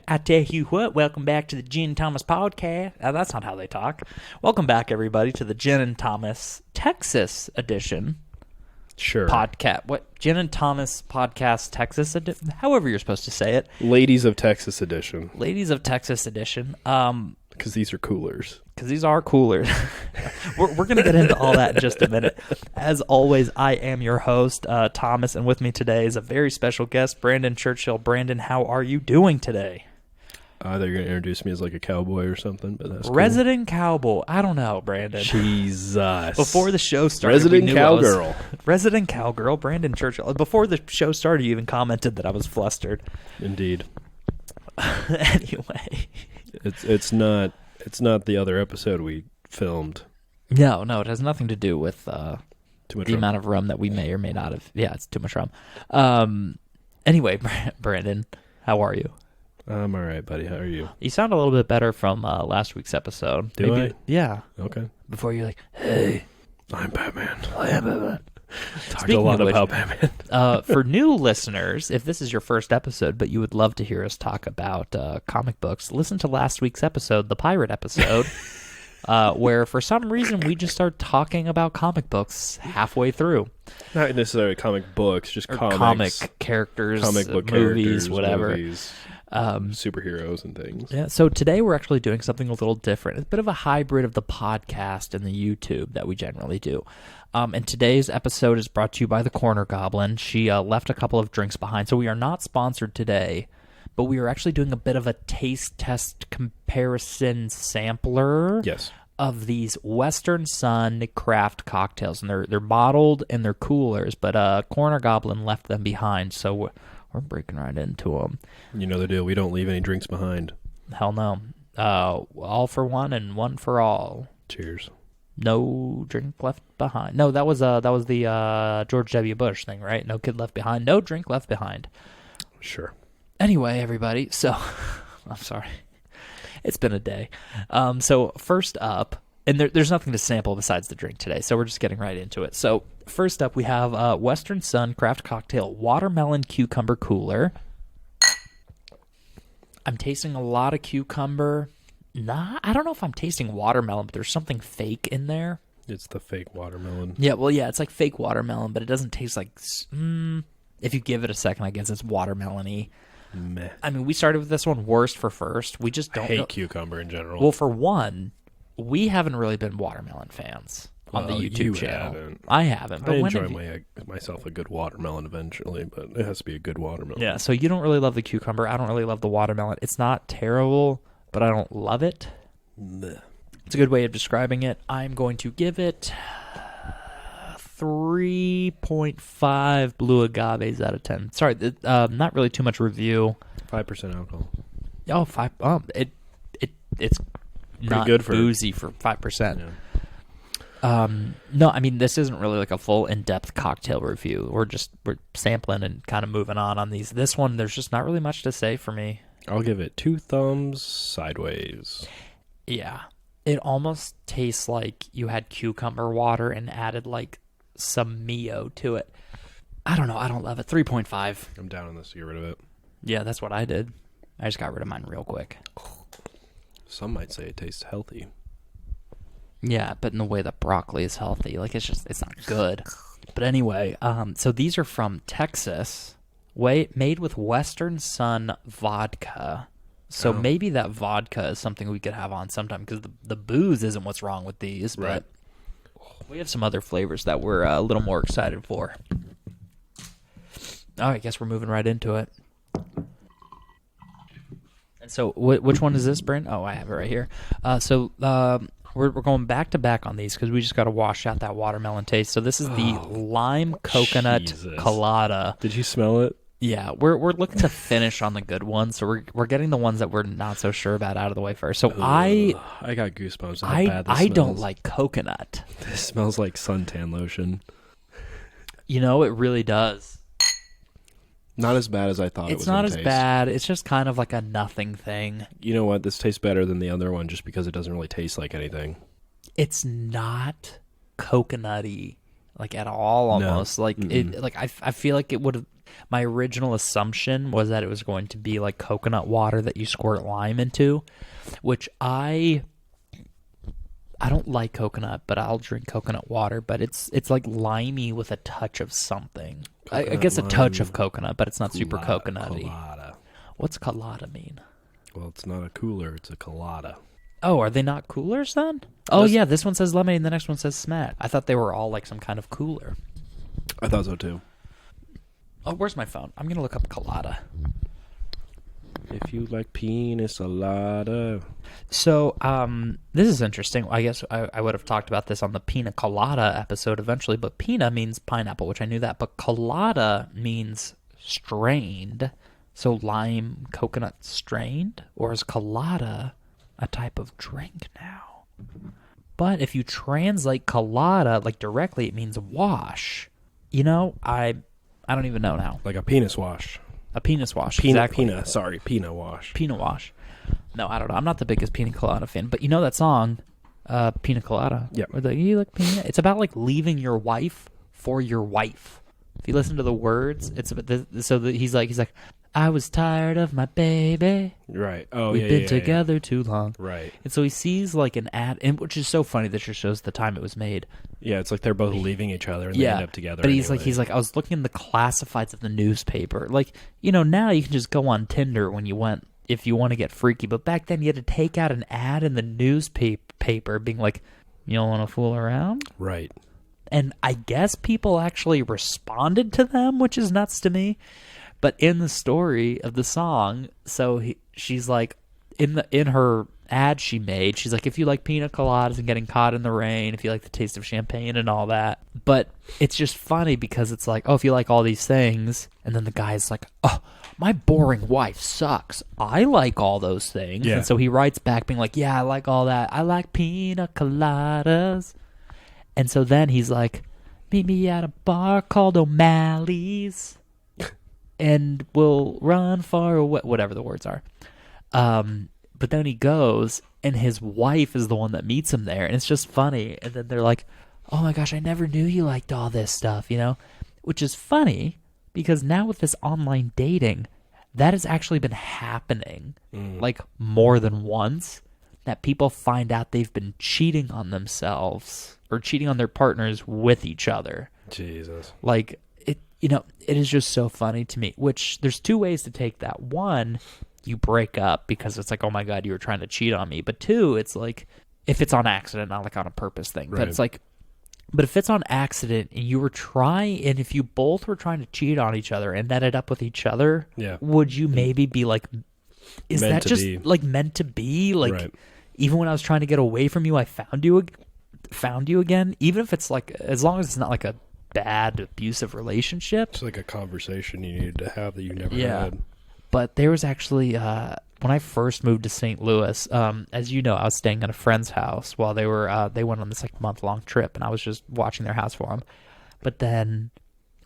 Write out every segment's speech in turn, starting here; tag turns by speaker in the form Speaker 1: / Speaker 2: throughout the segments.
Speaker 1: I tell you what, welcome back to the Jen and Thomas podcast. That's not how they talk. Welcome back, everybody, to the Jen and Thomas Texas edition.
Speaker 2: Sure.
Speaker 1: Podcast. What? Jen and Thomas podcast Texas edition? However you're supposed to say it.
Speaker 2: Ladies of Texas edition.
Speaker 1: Ladies of Texas edition.
Speaker 2: Because these are coolers.
Speaker 1: Because these are coolers. We're going to get into all that in just a minute. As always, I am your host, Thomas, and with me today is a very special guest, Brandon Churchill. Brandon, how are you doing today?
Speaker 2: They're going to introduce me as like a cowboy or something, but that's
Speaker 1: Resident cowboy. I don't know, Brandon.
Speaker 2: Jesus.
Speaker 1: Before the show started,
Speaker 2: Resident cowgirl.
Speaker 1: Resident cowgirl, Brandon Churchill. Before the show started, you even commented that I was flustered.
Speaker 2: Indeed.
Speaker 1: Anyway.
Speaker 2: It's not the other episode we filmed.
Speaker 1: No, it has nothing to do with
Speaker 2: Too much
Speaker 1: the
Speaker 2: rum.
Speaker 1: amount of rum that we may or may not have. Yeah, it's too much rum. Anyway, Brandon, how are you?
Speaker 2: I'm all right, buddy. How are you?
Speaker 1: You sound a little bit better from last week's episode.
Speaker 2: Do I?
Speaker 1: Yeah.
Speaker 2: Okay.
Speaker 1: Before you're like, hey,
Speaker 2: I'm Batman.
Speaker 1: I am Batman.
Speaker 2: Talked
Speaker 1: Speaking
Speaker 2: a lot
Speaker 1: of which,
Speaker 2: about Batman.
Speaker 1: For new listeners, if this is your first episode, but you would love to hear us talk about comic books, listen to last week's episode, the pirate episode, where for some reason we just started talking about comic books halfway through.
Speaker 2: Not necessarily comic books, just
Speaker 1: Or
Speaker 2: comics.
Speaker 1: comic characters,
Speaker 2: Comic book
Speaker 1: movies,
Speaker 2: characters,
Speaker 1: whatever.
Speaker 2: movies, superheroes and things.
Speaker 1: Yeah, so today we're actually doing something a little different. It's a bit of a hybrid of the podcast and the YouTube that we generally do. And today's episode is brought to you by the Corner Goblin. She left a couple of drinks behind, so we are not sponsored today, but we are actually doing a bit of a taste test comparison sampler.
Speaker 2: Yes.
Speaker 1: Of these Western Sun craft cocktails, and they're bottled and they're coolers, but Corner Goblin left them behind, so we're breaking right into them.
Speaker 2: You know the deal. We don't leave any drinks behind.
Speaker 1: Hell no. All for one and one for all.
Speaker 2: Cheers.
Speaker 1: No drink left behind. No, that was the George W. Bush thing, right? No kid left behind. No drink left behind.
Speaker 2: Sure.
Speaker 1: Anyway, everybody, so I'm sorry. It's been a day. So first up, and there's nothing to sample besides the drink today, so we're just getting right into it. So first up, we have Western Sun Craft Cocktail Watermelon Cucumber Cooler. I'm tasting a lot of cucumber. I don't know if I'm tasting watermelon, but there's something fake in there.
Speaker 2: It's the fake watermelon.
Speaker 1: Yeah, well, yeah, it's like fake watermelon, but it doesn't taste like... if you give it a second, I guess it's watermelon-y.
Speaker 2: Meh.
Speaker 1: I mean, we started with this one worst for first. We just don't
Speaker 2: I hate cucumber in general.
Speaker 1: Well, for one, we haven't really been watermelon fans on the YouTube
Speaker 2: you
Speaker 1: channel.
Speaker 2: haven't.
Speaker 1: I haven't. But
Speaker 2: I
Speaker 1: when
Speaker 2: enjoy myself a good watermelon eventually, but it has to be a good watermelon.
Speaker 1: Yeah, so you don't really love the cucumber. I don't really love the watermelon. It's not terrible, but I don't love it.
Speaker 2: Meh.
Speaker 1: It's a good way of describing it. I'm going to give it 3.5 blue agaves out of 10. Sorry, not really too much review.
Speaker 2: 5% alcohol.
Speaker 1: Oh, 5. It's not
Speaker 2: good for
Speaker 1: boozy for 5%.
Speaker 2: Yeah.
Speaker 1: No, I mean, this isn't really like a full in-depth cocktail review. We're sampling and kind of moving on these. This one, there's just not really much to say for me.
Speaker 2: I'll give it 2 thumbs sideways.
Speaker 1: Yeah. It almost tastes like you had cucumber water and added like some Mio to it. I don't know. I don't love it. 3.5.
Speaker 2: I'm down on this to get rid of it.
Speaker 1: Yeah, that's what I did. I just got rid of mine real quick.
Speaker 2: Some might say it tastes healthy.
Speaker 1: Yeah, but in the way that broccoli is healthy. Like, it's not good. But anyway, so these are from Texas, made with Western Sun vodka. So maybe that vodka is something we could have on sometime, because the booze isn't what's wrong with these,
Speaker 2: Right.
Speaker 1: but we have some other flavors that we're a little more excited for. All right, I guess we're moving right into it. And so which one is this, Brent? Oh, I have it right here. We're going back to back on these because we just got to wash out that watermelon taste. So this is the lime coconut
Speaker 2: Jesus.
Speaker 1: colada.
Speaker 2: Did you smell it?
Speaker 1: Yeah, we're looking to finish on the good ones, so we're getting the ones that we're not so sure about out of the way first. So
Speaker 2: I got goosebumps. How bad this
Speaker 1: I
Speaker 2: smells.
Speaker 1: don't like coconut.
Speaker 2: This smells like suntan lotion.
Speaker 1: You know, it really does.
Speaker 2: Not as bad as I thought it was.
Speaker 1: It's not
Speaker 2: gonna
Speaker 1: as
Speaker 2: taste.
Speaker 1: bad. It's just kind of like a nothing thing.
Speaker 2: You know what? This tastes better than the other one just because it doesn't really taste like anything.
Speaker 1: It's not coconutty, like, at all. Almost
Speaker 2: No.
Speaker 1: like it. Like I feel like it would have. My original assumption was that it was going to be like coconut water that you squirt lime into, which I don't like coconut, but I'll drink coconut water. But it's like limey with a touch of something. I guess a touch of coconut, but it's not super coconutty.
Speaker 2: Colada.
Speaker 1: What's colada mean?
Speaker 2: Well, it's not a cooler; it's a colada.
Speaker 1: Oh, are they not coolers then? Oh yeah, this one says lemonade and the next one says smack. I thought they were all like some kind of cooler.
Speaker 2: I thought so too.
Speaker 1: Oh, where's my phone? I'm gonna look up colada.
Speaker 2: If you like pina colada.
Speaker 1: So, this is interesting. I guess I would have talked about this on the pina colada episode eventually, but pina means pineapple, which I knew that, but colada means strained. So lime, coconut strained? Or is colada a type of drink now? But if you translate colada, like directly, it means wash. You know, I don't even know now.
Speaker 2: Like a penis wash.
Speaker 1: A penis wash,
Speaker 2: Pina
Speaker 1: exactly.
Speaker 2: wash.
Speaker 1: Pina wash. No, I don't know. I'm not the biggest pina colada fan, but you know that song, Pina Colada?
Speaker 2: Yeah.
Speaker 1: You like pina? It's about like leaving your wife for your wife. If you listen to the words, it's about he's like, I was tired of my baby.
Speaker 2: Right. Oh,
Speaker 1: We've been together too long.
Speaker 2: Right.
Speaker 1: And so he sees like an ad, and which is so funny that just shows the time it was made.
Speaker 2: Yeah, it's like they're both leaving each other and they end up together.
Speaker 1: But
Speaker 2: anyway.
Speaker 1: he's like, I was looking in the classifieds of the newspaper. Like, you know, now you can just go on Tinder if you want to get freaky. But back then you had to take out an ad in the newspaper being like, you don't want to fool around?
Speaker 2: Right.
Speaker 1: And I guess people actually responded to them, which is nuts to me. But in the story of the song, she's like, in her ad she made, she's like, if you like pina coladas and getting caught in the rain, if you like the taste of champagne and all that. But it's just funny because it's like, oh, if you like all these things, and then the guy's like, oh, my boring wife sucks. I like all those things.
Speaker 2: Yeah.
Speaker 1: And so he writes back being like, yeah, I like all that. I like pina coladas. And so then he's like, meet me at a bar called O'Malley's. And we'll run far away, whatever the words are. But then he goes, and his wife is the one that meets him there, and it's just funny. And then they're like, oh my gosh, I never knew you liked all this stuff, you know? Which is funny, because now with this online dating, that has actually been happening, like, more than once, that people find out they've been cheating on themselves, or cheating on their partners with each other.
Speaker 2: Jesus.
Speaker 1: Like, you know, it is just so funny to me, which there's two ways to take that. One, you break up because it's like, oh my God, you were trying to cheat on me. But two, it's like, if it's on accident, not like on a purpose thing.
Speaker 2: Right.
Speaker 1: But it's like, but if it's on accident and you were trying, and if you both were trying to cheat on each other and ended up with each other, would you maybe be like, is that just like meant to be? Like, even when I was trying to get away from you, I found you again, even if it's like, as long as it's not like a bad abusive relationship.
Speaker 2: It's like a conversation you needed to have that you never had.
Speaker 1: But there was actually when I first moved to St. Louis, as you know, I was staying at a friend's house while they went on this like month-long trip, and I was just watching their house for them. But then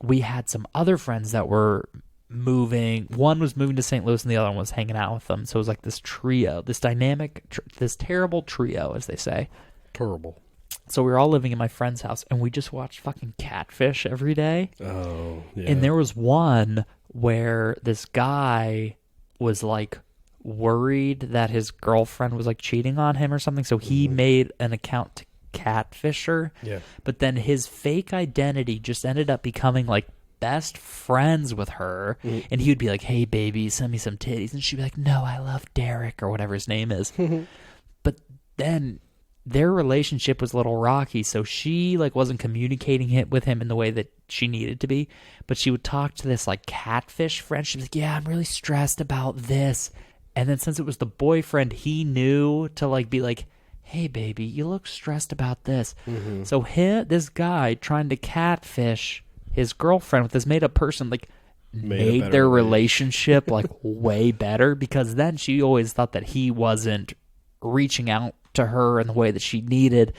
Speaker 1: we had some other friends that were moving. One was moving to St. Louis and the other one was hanging out with them. So it was like this trio, this dynamic, this terrible trio, as they say.
Speaker 2: Terrible.
Speaker 1: So we were all living in my friend's house, and we just watched fucking Catfish every day.
Speaker 2: Oh, yeah.
Speaker 1: And there was one where this guy was like worried that his girlfriend was like cheating on him or something, so he made an account to catfish her. Yeah. But then his fake identity just ended up becoming like best friends with her, and he would be like, hey baby, send me some titties, and she'd be like, no, I love Derek, or whatever his name is. But then their relationship was a little rocky, so she like wasn't communicating with him in the way that she needed to be, but she would talk to this like catfish friend. She'd be like, yeah, I'm really stressed about this. And then since it was the boyfriend, he knew to like be like, hey baby, you look stressed about this. So this guy trying to catfish his girlfriend with this made-up person like made their relationship like way better, because then she always thought that he wasn't reaching out to her in the way that she needed.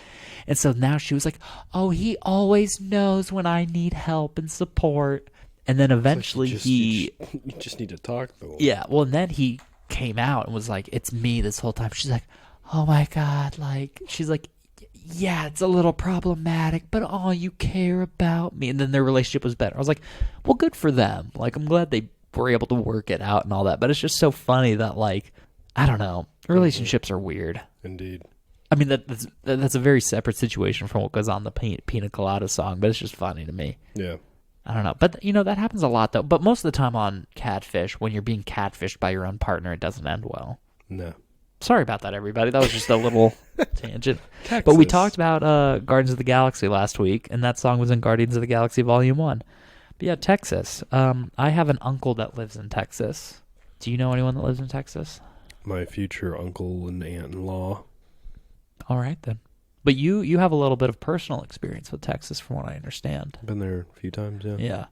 Speaker 1: And so now she was like, oh, he always knows when I need help and support. And then eventually
Speaker 2: you just need to talk though.
Speaker 1: Yeah, well, and then he came out and was like, it's me this whole time. She's like, oh my God, like, she's like, yeah, it's a little problematic, but oh, you care about me. And then their relationship was better. I was like, well, good for them. Like, I'm glad they were able to work it out and all that. But it's just so funny that, like, I don't know, relationships are weird.
Speaker 2: Indeed.
Speaker 1: I mean, that's a very separate situation from what goes on in the Pina Colada song, but it's just funny to me.
Speaker 2: Yeah.
Speaker 1: I don't know. But, you know, that happens a lot, though. But most of the time on Catfish, when you're being catfished by your own partner, it doesn't end well.
Speaker 2: No.
Speaker 1: Sorry about that, everybody. That was just a little tangent. But we talked about Guardians of the Galaxy last week, and that song was in Guardians of the Galaxy Volume 1. But yeah, Texas. I have an uncle that lives in Texas. Do you know anyone that lives in Texas?
Speaker 2: My future uncle and aunt-in-law.
Speaker 1: All right, then. But you have a little bit of personal experience with Texas, from what I understand.
Speaker 2: Been there a few times, yeah.
Speaker 1: Yeah.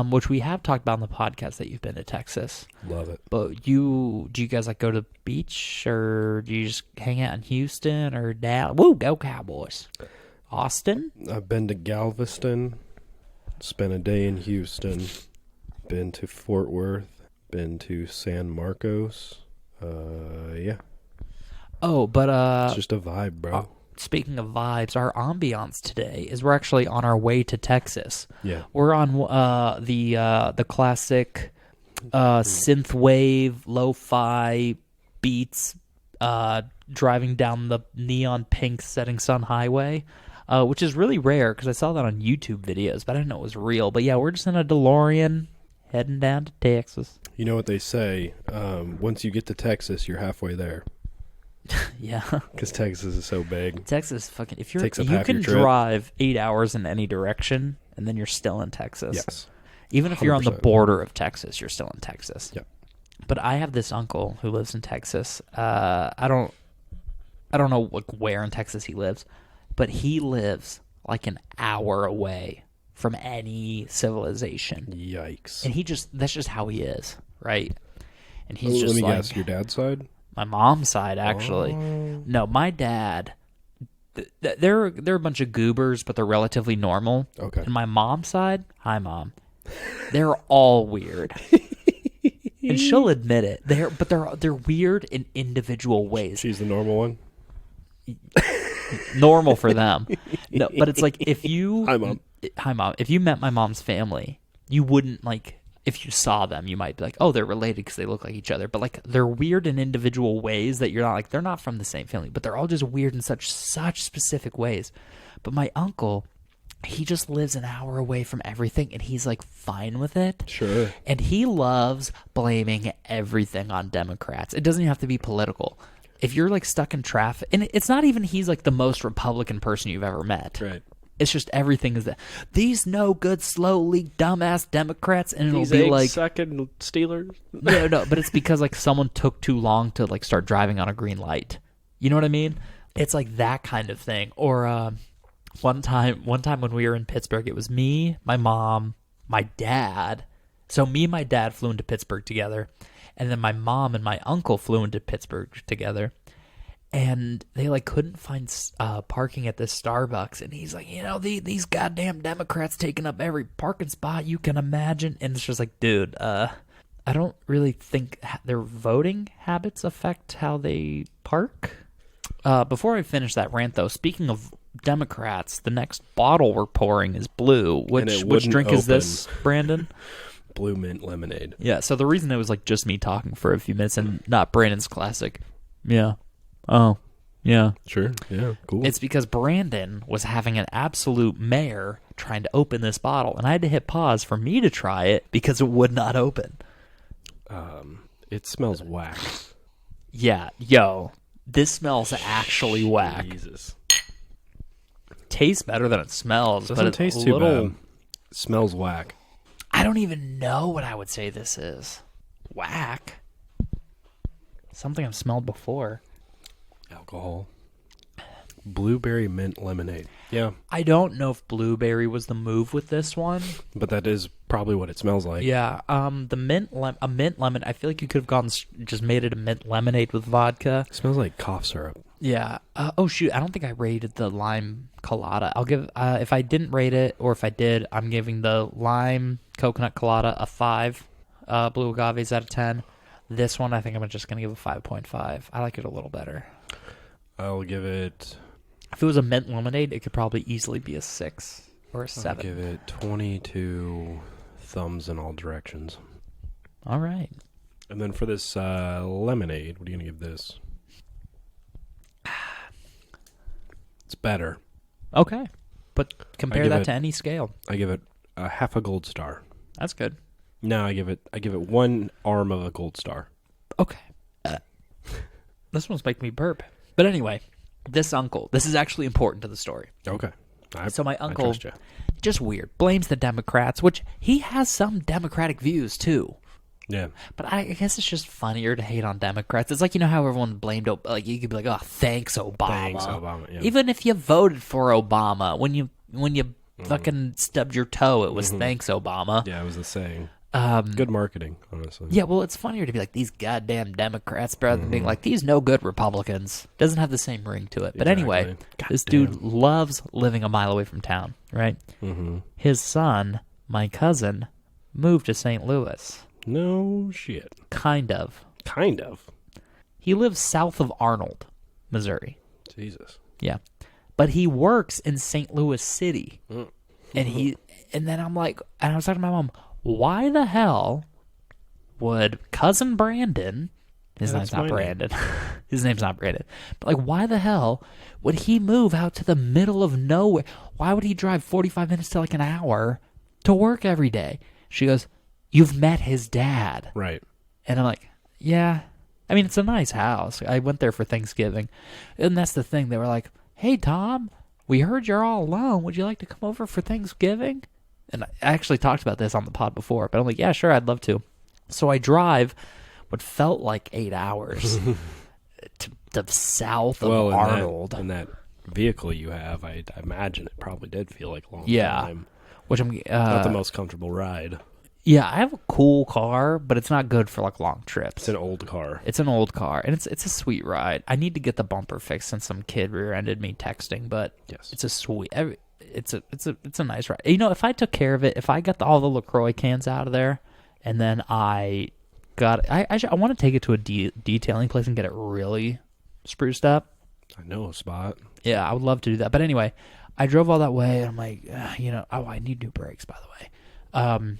Speaker 1: Which we have talked about on the podcast that you've been to Texas.
Speaker 2: Love it.
Speaker 1: But do you guys like go to the beach, or do you just hang out in Houston or Dallas? Woo, go Cowboys. Austin?
Speaker 2: I've been to Galveston, spent a day in Houston, been to Fort Worth, been to San Marcos. Yeah.
Speaker 1: Oh, but
Speaker 2: it's just a vibe, bro.
Speaker 1: Speaking of vibes, our ambiance today is we're actually on our way to Texas.
Speaker 2: Yeah.
Speaker 1: We're on the classic synthwave, lo-fi beats, driving down the neon pink setting sun highway, which is really rare because I saw that on YouTube videos, but I didn't know it was real. But yeah, we're just in a DeLorean heading down to Texas.
Speaker 2: You know what they say, once you get to Texas, you're halfway there.
Speaker 1: Yeah.
Speaker 2: Because Texas is so big.
Speaker 1: Texas fucking, if you can
Speaker 2: your trip.
Speaker 1: drive 8 hours in any direction and then you're still in Texas.
Speaker 2: Yes.
Speaker 1: Even if you're on the
Speaker 2: 100%.
Speaker 1: border of Texas, you're still in Texas.
Speaker 2: Yep.
Speaker 1: But I have this uncle who lives in Texas. I don't know where in Texas he lives, but he lives like an hour away from any civilization.
Speaker 2: Yikes.
Speaker 1: And that's just how he is, right? And he's just
Speaker 2: Let me
Speaker 1: like,
Speaker 2: guess, your dad's side?
Speaker 1: my mom's side, actually.
Speaker 2: Oh.
Speaker 1: No, my dad, they're a bunch of goobers, but they're relatively normal.
Speaker 2: Okay.
Speaker 1: And my mom's side, hi, Mom, they're all weird. And she'll admit it. They're weird in individual ways.
Speaker 2: She's the normal one?
Speaker 1: Normal for them. No, but it's like if you...
Speaker 2: Hi, Mom.
Speaker 1: Hi, Mom. If you met my mom's family, you wouldn't, like... If you saw them, you might be like, oh, they're related because they look like each other. But, like, they're weird in individual ways that you're not, like, they're not from the same family. But they're all just weird in such specific ways. But my uncle, he just lives an hour away from everything, and he's, like, fine with it.
Speaker 2: Sure.
Speaker 1: And he loves blaming everything on Democrats. It doesn't even have to be political. If you're, like, stuck in traffic, and it's not even he's, like, the most Republican person you've ever met.
Speaker 2: Right.
Speaker 1: It's just everything is that these no good, slow leak, dumbass Democrats, and it'll
Speaker 2: These
Speaker 1: be
Speaker 2: egg
Speaker 1: like
Speaker 2: sucking Steelers.
Speaker 1: no, but it's because like someone took too long to like start driving on a green light. You know what I mean? It's like that kind of thing. Or one time when we were in Pittsburgh, it was me, my mom, my dad. So me and my dad flew into Pittsburgh together, and then my mom and my uncle flew into Pittsburgh together. And they, like, couldn't find parking at this Starbucks. And he's like, you know, these goddamn Democrats taking up every parking spot you can imagine. And it's just like, dude, I don't really think their voting habits affect how they park. Before I finish that rant, though, speaking of Democrats, the next bottle we're pouring is blue. Which drink is this, Brandon?
Speaker 2: Blue mint lemonade.
Speaker 1: Yeah, so the reason it was, like, just me talking for a few minutes and not Brandon's classic. Yeah. Oh, yeah.
Speaker 2: Sure. Yeah. Cool.
Speaker 1: It's because Brandon was having an absolute mare trying to open this bottle, and I had to hit pause for me to try it because it would not open.
Speaker 2: It smells whack.
Speaker 1: Yeah, yo, this smells actually whack.
Speaker 2: Jesus.
Speaker 1: Tastes better than it smells,
Speaker 2: Doesn't
Speaker 1: but it's
Speaker 2: taste
Speaker 1: a
Speaker 2: too
Speaker 1: little.
Speaker 2: bad. Smells whack.
Speaker 1: I don't even know what I would say this is. Whack. Something I've smelled before.
Speaker 2: Alcohol. Blueberry mint lemonade. Yeah.
Speaker 1: I don't know if blueberry was the move with this one.
Speaker 2: But that is probably what it smells like.
Speaker 1: Yeah. The mint lemon. I feel like you could have just made it a mint lemonade with vodka.
Speaker 2: It smells like cough syrup.
Speaker 1: Yeah. Oh shoot. I don't think I rated the lime colada. I'll give. If I didn't rate it, or if I did, I'm giving the lime coconut colada a 5. Blue agaves out of 10. This one, I think I'm just gonna give a 5.5. I like it a little better.
Speaker 2: I'll give it
Speaker 1: If it was a mint lemonade, it could probably easily be a 6 or a 7.
Speaker 2: I'll give it 22 thumbs in all directions.
Speaker 1: All right.
Speaker 2: And then for this lemonade, what are you going to give this? It's better.
Speaker 1: Okay. But compare that to any scale.
Speaker 2: I give it a half a gold star.
Speaker 1: That's good.
Speaker 2: No, I give it 1 arm of a gold star.
Speaker 1: Okay. This one's making me burp. But anyway, this uncle, this is actually important to the story.
Speaker 2: Okay.
Speaker 1: So my uncle,
Speaker 2: trust you.
Speaker 1: just weird, blames the Democrats, which he has some Democratic views too.
Speaker 2: Yeah.
Speaker 1: But I guess it's just funnier to hate on Democrats. It's like, how everyone blamed, like, you could be like, oh, thanks, Obama.
Speaker 2: Thanks, Obama. Yeah.
Speaker 1: Even if you voted for Obama, when you fucking stubbed your toe, it was thanks, Obama.
Speaker 2: Yeah, it was the saying. Good marketing, honestly.
Speaker 1: Yeah, well, it's funnier to be like, these goddamn Democrats, rather than being like, these no good Republicans. Doesn't have the same ring to it. But anyway, this dude loves living a mile away from town, right? Mm-hmm. His son, my cousin, moved to St. Louis.
Speaker 2: No shit.
Speaker 1: Kind of.
Speaker 2: He
Speaker 1: lives south of Arnold, Missouri.
Speaker 2: Jesus.
Speaker 1: Yeah. But he works in St. Louis City. And then I'm like, and I was talking to my mom, why the hell would cousin Brandon, his name's not Brandon. His name's not Brandon. But like, why the hell would he move out to the middle of nowhere? Why would he drive 45 minutes to like an hour to work every day? She goes, you've met his dad.
Speaker 2: Right.
Speaker 1: And I'm like, yeah. I mean, it's a nice house. I went there for Thanksgiving. And that's the thing. They were like, hey, Tom, we heard you're all alone. Would you like to come over for Thanksgiving? And I actually talked about this on the pod before, but I'm like, yeah, sure, I'd love to. So I drive what felt like 8 hours to the south of Arnold.
Speaker 2: And that vehicle you have, I imagine it probably did feel like a long time.
Speaker 1: Which I'm
Speaker 2: not the most comfortable ride.
Speaker 1: Yeah, I have a cool car, but it's not good for like long trips.
Speaker 2: It's an old car.
Speaker 1: And it's a sweet ride. I need to get the bumper fixed since some kid rear-ended me texting, but
Speaker 2: yes,
Speaker 1: it's a sweet. It's a nice ride. If I took care of it, if I got all the LaCroix cans out of there, and then I want to take it to a detailing place and get it really spruced up.
Speaker 2: I know a spot.
Speaker 1: Yeah, I would love to do that. But anyway, I drove all that way, and I'm like, I need new brakes, by the way.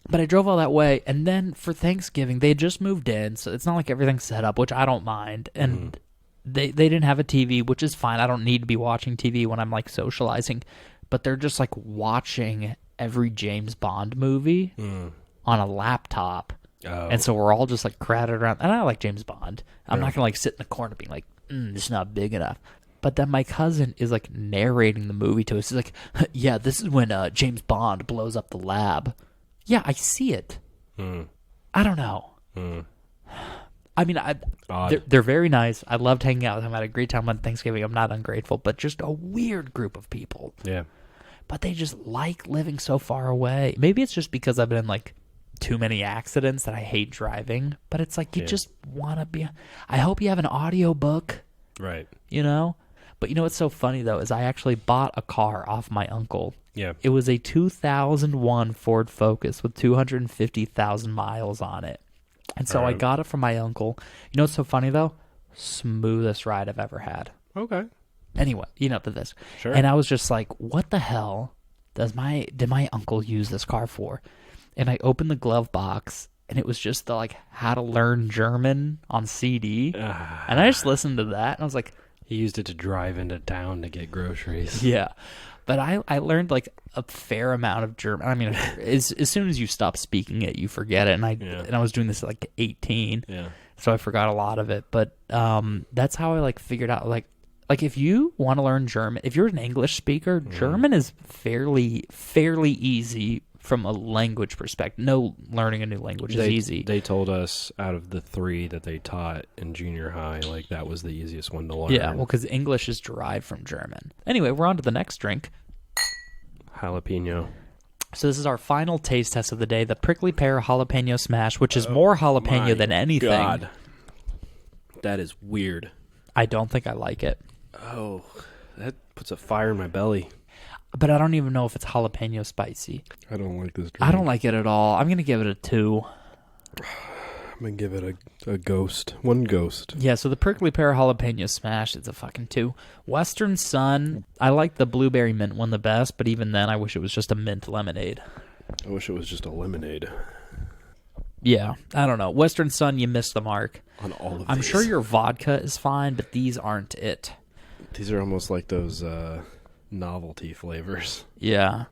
Speaker 1: But I drove all that way, and then for Thanksgiving, they had just moved in, so it's not like everything's set up, which I don't mind. And they didn't have a TV, which is fine. I don't need to be watching TV when I'm like socializing. But they're just like watching every James Bond movie on a laptop. Oh. And so we're all just like crowded around. And I like James Bond. I'm not going to like sit in the corner being like, it's not big enough. But then my cousin is like narrating the movie to us. He's like, yeah, this is when James Bond blows up the lab. Yeah, I see it. I don't know. I mean, they're very nice. I loved hanging out with them. I had a great time on Thanksgiving. I'm not ungrateful, but just a weird group of people.
Speaker 2: Yeah.
Speaker 1: But they just like living so far away. Maybe it's just because I've been in like too many accidents that I hate driving. But it's like you just want to be. I hope you have an audiobook.
Speaker 2: Right.
Speaker 1: But what's so funny though is I actually bought a car off my uncle.
Speaker 2: Yeah.
Speaker 1: It was a 2001 Ford Focus with 250,000 miles on it. And so I got it from my uncle. You know what's so funny, though? Smoothest ride I've ever had.
Speaker 2: Okay.
Speaker 1: Anyway, to this.
Speaker 2: Sure.
Speaker 1: And I was just like, what the hell did my uncle use this car for? And I opened the glove box, and it was just the, like, how to learn German on CD. And I just listened to that, and I was like...
Speaker 2: He used it to drive into town to get groceries.
Speaker 1: Yeah. But I learned like a fair amount of German. I mean, as soon as you stop speaking it, you forget it. And I was doing this at like 18, so I forgot a lot of it. But that's how I like figured out like if you want to learn German, if you're an English speaker, German is fairly easy from a language perspective. No, learning a new language is easy.
Speaker 2: They told us out of the 3 that they taught in junior high, like that was the easiest one to learn.
Speaker 1: Yeah, well, because English is derived from German. Anyway, we're on to the next drink.
Speaker 2: Jalapeno.
Speaker 1: So this is our final taste test of the day, the Prickly Pear Jalapeno Smash, which is more jalapeno than anything.
Speaker 2: God. That is weird.
Speaker 1: I don't think I like it.
Speaker 2: Oh, that puts a fire in my belly.
Speaker 1: But I don't even know if it's jalapeno spicy.
Speaker 2: I don't like this drink.
Speaker 1: I don't like it at all. I'm going to give it a 2.
Speaker 2: I'm going to give it a ghost. One ghost.
Speaker 1: Yeah, so the prickly pear jalapeno smash is a fucking 2. Western Sun, I like the blueberry mint one the best, but even then I wish it was just a mint lemonade.
Speaker 2: I wish it was just a lemonade.
Speaker 1: Yeah, I don't know. Western Sun, you missed the mark.
Speaker 2: On all of
Speaker 1: I'm
Speaker 2: these.
Speaker 1: sure your vodka is fine, but these aren't it.
Speaker 2: These are almost like those novelty flavors.
Speaker 1: Yeah.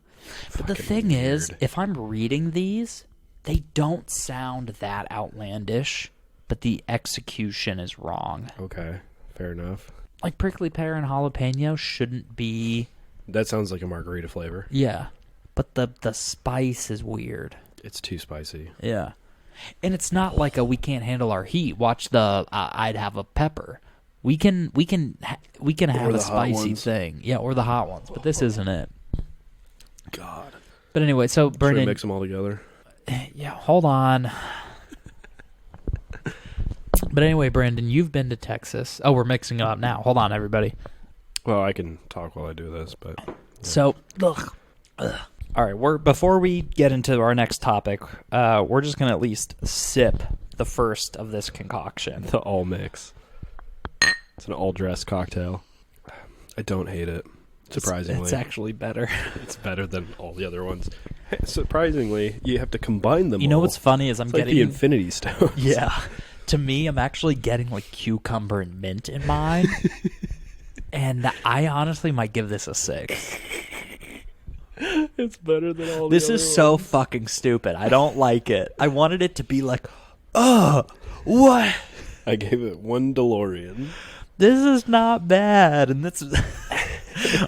Speaker 1: But the thing is,
Speaker 2: weird.
Speaker 1: if I'm reading these, they don't sound that outlandish, but the execution is wrong.
Speaker 2: Okay, fair enough.
Speaker 1: Like prickly pear and jalapeno shouldn't be...
Speaker 2: That sounds like a margarita flavor.
Speaker 1: Yeah, but the spice is weird.
Speaker 2: It's too spicy.
Speaker 1: Yeah. And it's not like we can't handle our heat. Watch the I'd have a pepper. We can have a spicy thing. Yeah, or the hot ones, but this isn't it.
Speaker 2: God.
Speaker 1: But anyway, so
Speaker 2: Should
Speaker 1: Brandon,
Speaker 2: we mix them all together?
Speaker 1: yeah, hold on. But anyway, Brandon, you've been to Texas. Oh, we're mixing it up now. Hold on, everybody.
Speaker 2: Well, I can talk while I do this, but... Yeah.
Speaker 1: So, ugh. All right, before we get into our next topic, we're just going to at least sip the first of this concoction.
Speaker 2: The all mix. It's an all-dress cocktail. I don't hate it, surprisingly.
Speaker 1: It's actually better.
Speaker 2: It's better than all the other ones. Surprisingly, you have to combine them
Speaker 1: You know
Speaker 2: all.
Speaker 1: what's funny is I'm
Speaker 2: It's like
Speaker 1: getting...
Speaker 2: the Infinity Stones.
Speaker 1: Yeah. To me, I'm actually getting like cucumber and mint in mine. And I honestly might give this a 6.
Speaker 2: It's better than all
Speaker 1: This
Speaker 2: the
Speaker 1: is
Speaker 2: other
Speaker 1: so
Speaker 2: ones.
Speaker 1: fucking stupid. I don't like it. I wanted it to be like, oh, what?
Speaker 2: I gave it 1 DeLorean.
Speaker 1: This is not bad. And this is...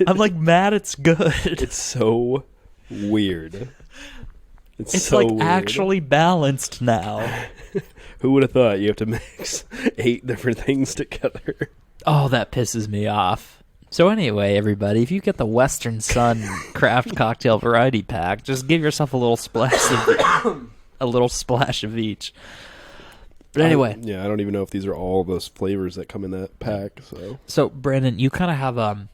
Speaker 1: I'm like mad it's good.
Speaker 2: It's so weird.
Speaker 1: It's
Speaker 2: so
Speaker 1: like
Speaker 2: weird.
Speaker 1: actually balanced now.
Speaker 2: Who would have thought you have to mix 8 different things together?
Speaker 1: Oh, that pisses me off. So anyway, everybody, if you get the Western Sun Craft Cocktail Variety Pack, just give yourself a little splash of each. But anyway,
Speaker 2: I don't even know if these are all those flavors that come in that pack.
Speaker 1: So Brandon, you kind of have a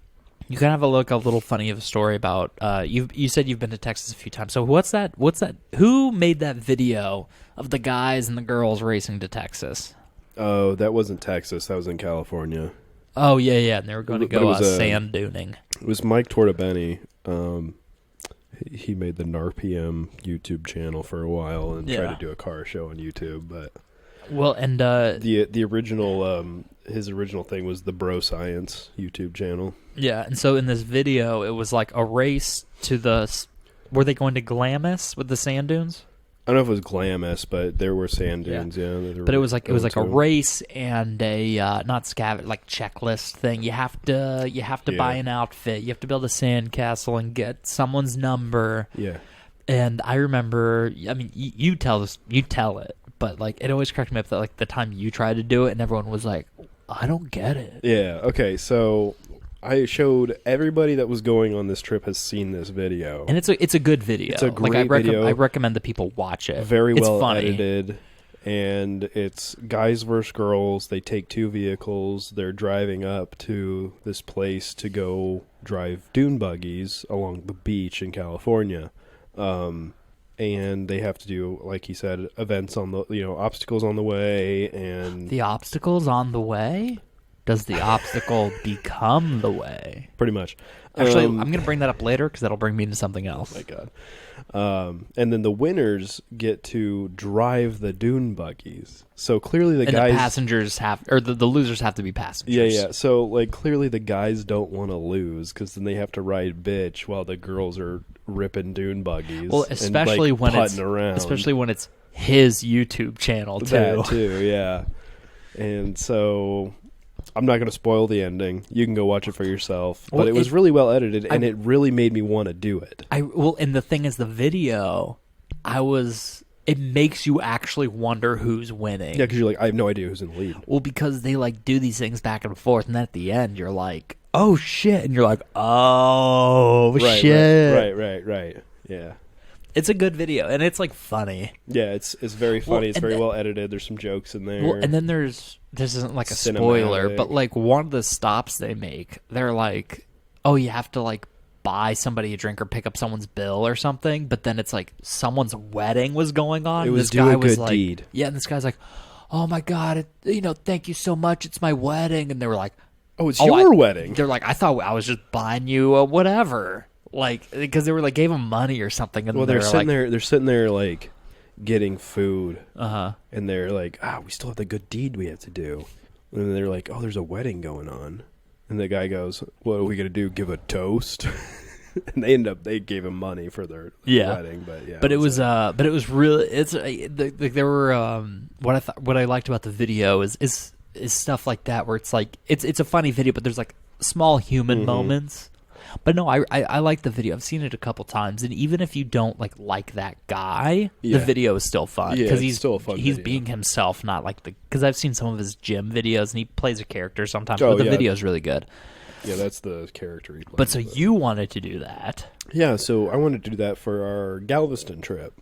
Speaker 1: little funny of a story about you said you've been to Texas a few times. So what's that? Who made that video of the guys and the girls racing to Texas?
Speaker 2: Oh, that wasn't Texas. That was in California.
Speaker 1: Oh yeah, and they were going to go sand duning.
Speaker 2: It was Mike Tortabene. He made the NARPM YouTube channel for a while and tried to do a car show on YouTube, but
Speaker 1: the
Speaker 2: original his original thing was the Bro Science YouTube channel.
Speaker 1: Yeah, and so in this video, it was like a race to were they going to Glamis with the sand dunes?
Speaker 2: I don't know if it was Glamis, but there were sand dunes. Yeah,
Speaker 1: but it was like a race and a not checklist thing. You have to buy an outfit. You have to build a sand castle and get someone's number.
Speaker 2: Yeah.
Speaker 1: And I remember, I mean, you tell it, but like it always cracked me up that like the time you tried to do it and everyone was like, I don't get it.
Speaker 2: Yeah. Okay. So I showed everybody that was going on this trip has seen this video,
Speaker 1: and it's a good video.
Speaker 2: It's a great video.
Speaker 1: I recommend that people watch it.
Speaker 2: Very
Speaker 1: it's
Speaker 2: well
Speaker 1: funny.
Speaker 2: edited, and it's guys versus girls. They take 2 vehicles. They're driving up to this place to go drive dune buggies along the beach in California, and they have to do, like he said, events on the obstacles on the way, and
Speaker 1: the obstacles on the way. Does the obstacle become the way?
Speaker 2: Pretty much.
Speaker 1: Actually, I'm going to bring that up later because that'll bring me into something else.
Speaker 2: Oh my God. And then the winners get to drive the dune buggies. So clearly the
Speaker 1: passengers the losers have to be passengers.
Speaker 2: Yeah. So like clearly the guys don't want to lose because then they have to ride bitch while the girls are ripping dune buggies.
Speaker 1: Well, especially when it's his YouTube channel too.
Speaker 2: That too, yeah. And so I'm not going to spoil the ending. You can go watch it for yourself. But it was really well edited, and it really made me want to do it.
Speaker 1: And the thing is, the video, it makes you actually wonder who's winning.
Speaker 2: Yeah, because you're like, I have no idea who's in the lead.
Speaker 1: Well, because they like do these things back and forth, and then at the end, you're like, oh shit, and you're like, oh shit.
Speaker 2: Right. Yeah.
Speaker 1: It's a good video, and it's like funny.
Speaker 2: Yeah, it's very funny. It's very well edited. There's some jokes in there.
Speaker 1: Well, and then this isn't like a spoiler, but like one of the stops they make, they're like, oh, you have to like buy somebody a drink or pick up someone's bill or something, but then it's like someone's wedding was going on.
Speaker 2: It was
Speaker 1: this guy
Speaker 2: do a
Speaker 1: was
Speaker 2: good
Speaker 1: like,
Speaker 2: deed.
Speaker 1: Yeah, and this guy's like, oh my God, thank you so much. It's my wedding. And they were like,
Speaker 2: oh, it's your wedding.
Speaker 1: They're like, I thought I was just buying you a whatever. Like, because they were like, gave him money or something. And
Speaker 2: They're sitting there like getting food.
Speaker 1: Uh-huh.
Speaker 2: And they're like, we still have the good deed we have to do. And then they're like, oh, there's a wedding going on. And the guy goes, what are we going to do? Give a toast? And they gave him money for their wedding. But
Speaker 1: it was really, there were, what I liked about the video is stuff like that where it's like, it's a funny video, but there's like small human moments. But no, I like the video. I've seen it a couple times, and even if you don't like that guy, the video is still fun because he's
Speaker 2: still a fun
Speaker 1: he's
Speaker 2: video.
Speaker 1: being himself, not like because I've seen some of his gym videos and he plays a character sometimes, but the video is really good.
Speaker 2: Yeah, that's the character he plays.
Speaker 1: But you wanted to do that?
Speaker 2: Yeah, so I wanted to do that for our Galveston trip,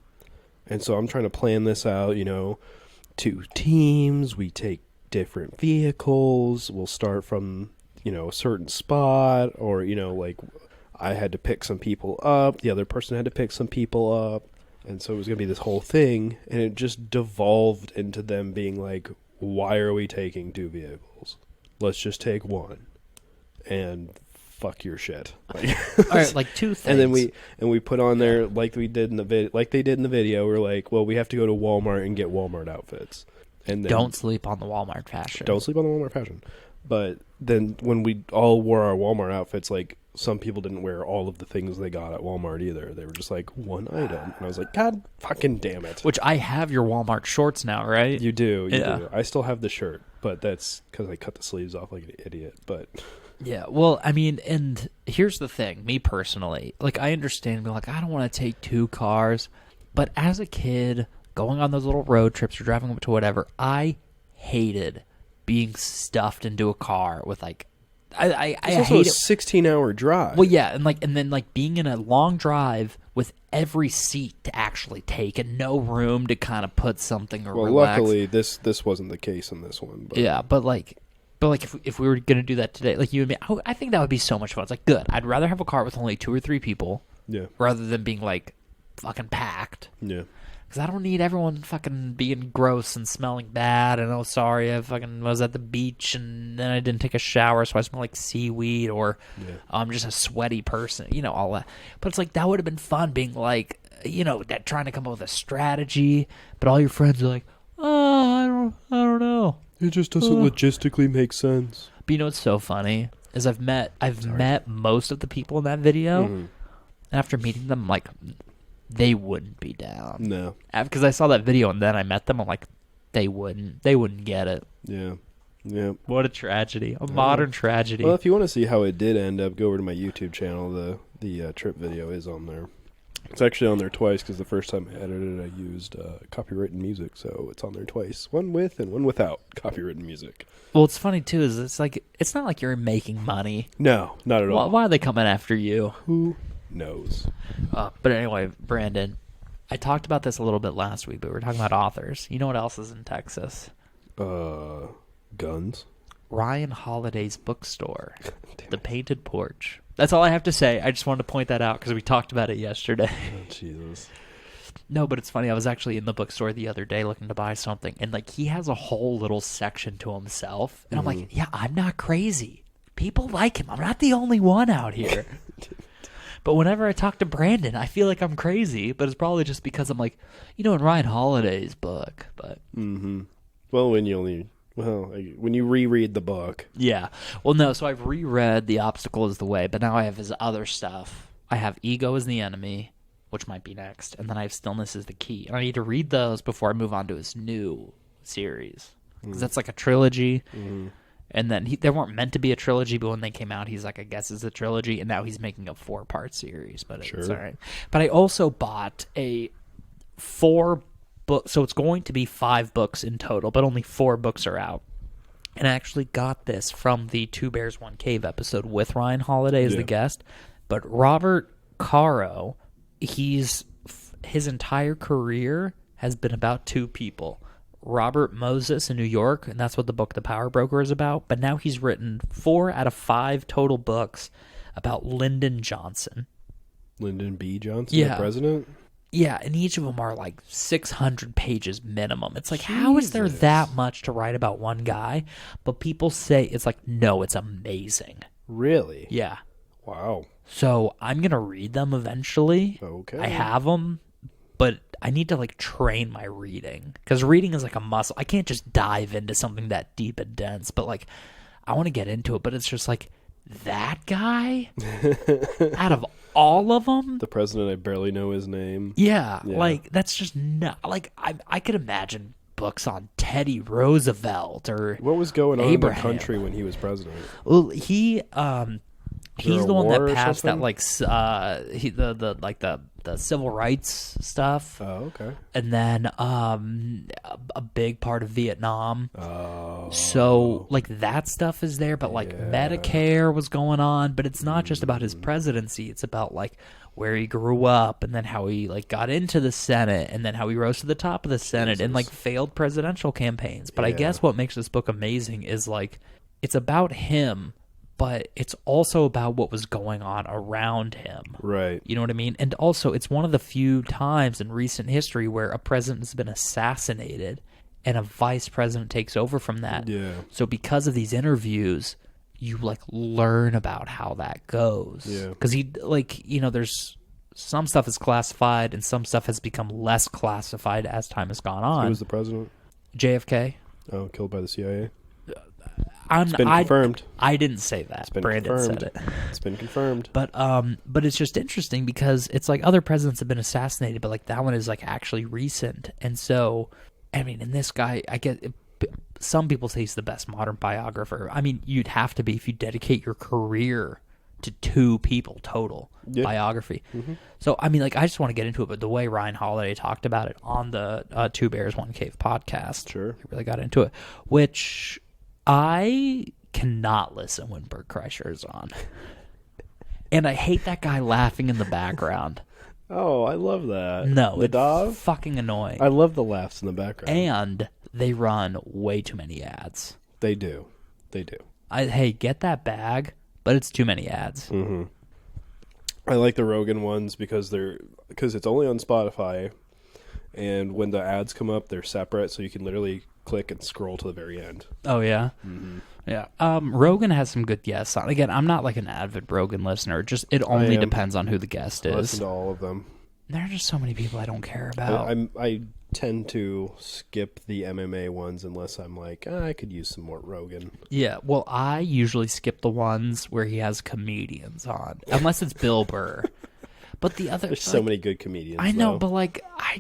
Speaker 2: and so I'm trying to plan this out. 2 teams, we take different vehicles. We'll start from a certain spot, or I had to pick some people up, the other person had to pick some people up, and so it was going to be this whole thing, and it just devolved into them being like, why are we taking 2 vehicles? Let's just take 1 and fuck your shit.
Speaker 1: All right, like 2 things.
Speaker 2: And we put on there like they did in the video, we're like, well, we have to go to Walmart and get Walmart outfits. And then,
Speaker 1: don't sleep on the Walmart fashion.
Speaker 2: Don't sleep on the Walmart fashion. But then when we all wore our Walmart outfits, like some people didn't wear all of the things they got at Walmart either. They were just like 1 item. And I was like, God fucking damn it.
Speaker 1: Which I have your Walmart shorts now, right?
Speaker 2: You do. You
Speaker 1: Yeah.
Speaker 2: do. I still have the shirt, but that's because I cut the sleeves off like an idiot. But
Speaker 1: yeah, well, I mean, and here's the thing. Me personally, like I understand being like, I don't want to take 2 cars. But as a kid, going on those little road trips or driving up to whatever, I hated being stuffed into a car with like I
Speaker 2: it's also a 16-hour drive.
Speaker 1: Well, yeah, and then being in a long drive with every seat to actually take and no room to kind of put something or relax.
Speaker 2: Luckily this wasn't the case in this one. But.
Speaker 1: Yeah, but if we were gonna do that today, like you and me, I think that would be so much fun. It's like good. I'd rather have a car with only 2 or 3 people, rather than being like fucking packed.
Speaker 2: Yeah.
Speaker 1: Because I don't need everyone fucking being gross and smelling bad. And sorry, I fucking was at the beach and then I didn't take a shower, so I smell like seaweed, or I'm just a sweaty person, all that. But it's like that would have been fun, being like, that trying to come up with a strategy, but all your friends are like, oh, I don't know.
Speaker 2: It just doesn't logistically make sense.
Speaker 1: But what's so funny is I've met most of the people in that video, and after meeting them, I'm like, they wouldn't be down.
Speaker 2: No.
Speaker 1: Because I saw that video and then I met them. I'm like, they wouldn't get it.
Speaker 2: Yeah. Yeah.
Speaker 1: What a tragedy. A modern tragedy.
Speaker 2: Well, if you want to see how it did end up, go over to my YouTube channel. The trip video is on there. It's actually on there twice because the first time I edited it, I used copyrighted music. So it's on there twice. One with and one without copyrighted music.
Speaker 1: Well, it's funny, too, is it's not like you're making money.
Speaker 2: No, not at all.
Speaker 1: Why are they coming after you?
Speaker 2: Who knows?
Speaker 1: But anyway, Brandon, I talked about this a little bit last week, but we were talking about authors. You know what else is in Texas?
Speaker 2: Guns.
Speaker 1: Ryan Holiday's bookstore, The Painted Porch. That's all I have to say. I just wanted to point that out because we talked about it yesterday.
Speaker 2: Oh, Jesus.
Speaker 1: No, but it's funny. I was actually in the bookstore the other day looking to buy something, and he has a whole little section to himself. And I'm like, yeah, I'm not crazy. People like him. I'm not the only one out here. But whenever I talk to Brandon, I feel like I'm crazy. But it's probably just because I'm like, in Ryan Holiday's book. But
Speaker 2: Well, when you reread the book.
Speaker 1: Yeah. Well, no. So I've reread The Obstacle is the Way, but now I have his other stuff. I have Ego is the Enemy, which might be next, and then I have Stillness is the Key. And I need to read those before I move on to his new series, because that's like a trilogy. And then they weren't meant to be a trilogy, but when they came out, he's like, I guess it's a trilogy, and now he's making a 4-part series. But it's all right. But I also bought a 4-book, so it's going to be 5 books in total, but only 4 books are out. And I actually got this from the 2 Bears, 1 Cave episode with Ryan Holiday as the guest. But Robert Caro, his entire career has been about 2 people. Robert Moses in New York, and that's what the book The Power Broker is about. But now he's written 4 out of 5 total books about Lyndon Johnson.
Speaker 2: Lyndon B. Johnson,
Speaker 1: Yeah.
Speaker 2: the president?
Speaker 1: Yeah, and each of them are like 600 pages minimum. It's like, how is there
Speaker 2: Jesus.
Speaker 1: that much to write about one guy? But people say, it's like, no, it's amazing.
Speaker 2: Really?
Speaker 1: Yeah.
Speaker 2: Wow.
Speaker 1: So I'm going to read them eventually.
Speaker 2: Okay.
Speaker 1: I have them, but I need to like train my reading. Because reading is like a muscle. I can't just dive into something that deep and dense, but like, I want to get into it, but it's just like, that guy? Out of all of them?
Speaker 2: The president, I barely know his name.
Speaker 1: Yeah,
Speaker 2: Yeah.
Speaker 1: like, that's just not, like, I could imagine books on Teddy Roosevelt or
Speaker 2: What was going on
Speaker 1: Abraham.
Speaker 2: in the country when he was president?
Speaker 1: Well, he's
Speaker 2: there
Speaker 1: the
Speaker 2: a
Speaker 1: one
Speaker 2: war
Speaker 1: that
Speaker 2: or
Speaker 1: passed that
Speaker 2: something?
Speaker 1: like the civil rights stuff,
Speaker 2: Oh, okay.
Speaker 1: and then a big part of Vietnam.
Speaker 2: Oh.
Speaker 1: So like that stuff is there, but like Medicare was going on, but it's not just about his presidency. It's about like where he grew up, and then how he like got into the Senate, and then how he rose to the top of the Senate, and like failed presidential campaigns. But I guess what makes this book amazing is like it's about him, but it's also about what was going on around him.
Speaker 2: Right.
Speaker 1: You know what I mean? And also, it's one of the few times in recent history where a president has been assassinated and a vice president takes over from that.
Speaker 2: Yeah.
Speaker 1: So because of these interviews, you like learn about how that goes.
Speaker 2: Yeah.
Speaker 1: Because he like, you know, there's some stuff is classified and some stuff has become less classified as time has gone on.
Speaker 2: Who was the president?
Speaker 1: JFK.
Speaker 2: Oh, killed by the CIA?
Speaker 1: It's
Speaker 2: been confirmed.
Speaker 1: I didn't say that.
Speaker 2: It's been
Speaker 1: Brandon
Speaker 2: confirmed.
Speaker 1: said it.
Speaker 2: It's been confirmed.
Speaker 1: But it's just interesting because it's like other presidents have been assassinated, but like that one is like actually recent. And so, I mean, and this guy, I get some people say he's the best modern biographer. I mean, you'd have to be if you dedicate your career to 2 people total biography. Mm-hmm. So, I mean, like, I just want to get into it, but the way Ryan Holiday talked about it on the Two Bears, One Cave podcast,
Speaker 2: Sure.
Speaker 1: he really got into it, which I cannot listen when Bert Kreischer is on. And I hate that guy laughing in the background.
Speaker 2: Oh, I love that.
Speaker 1: No,
Speaker 2: the
Speaker 1: it's
Speaker 2: dog?
Speaker 1: fucking annoying.
Speaker 2: I love the laughs in the background.
Speaker 1: And they run way too many ads.
Speaker 2: They do. They do.
Speaker 1: Hey, get that bag, but it's too many ads.
Speaker 2: Mm-hmm. I like the Rogan ones because it's only on Spotify, and when the ads come up, they're separate, so you can literally click and scroll to the very end.
Speaker 1: Oh, yeah?
Speaker 2: Mm-hmm.
Speaker 1: Yeah. Rogan has some good guests on. Again, I'm not like an avid Rogan listener. Just it only depends on who the guest
Speaker 2: I
Speaker 1: is.
Speaker 2: listen to all of them.
Speaker 1: There are just so many people I don't care about.
Speaker 2: I tend to skip the MMA ones unless I'm like, I could use some more Rogan.
Speaker 1: Yeah, well, I usually skip the ones where he has comedians on, unless it's Bill Burr. But the other,
Speaker 2: There's so many good comedians.
Speaker 1: I know,
Speaker 2: though.
Speaker 1: but like, I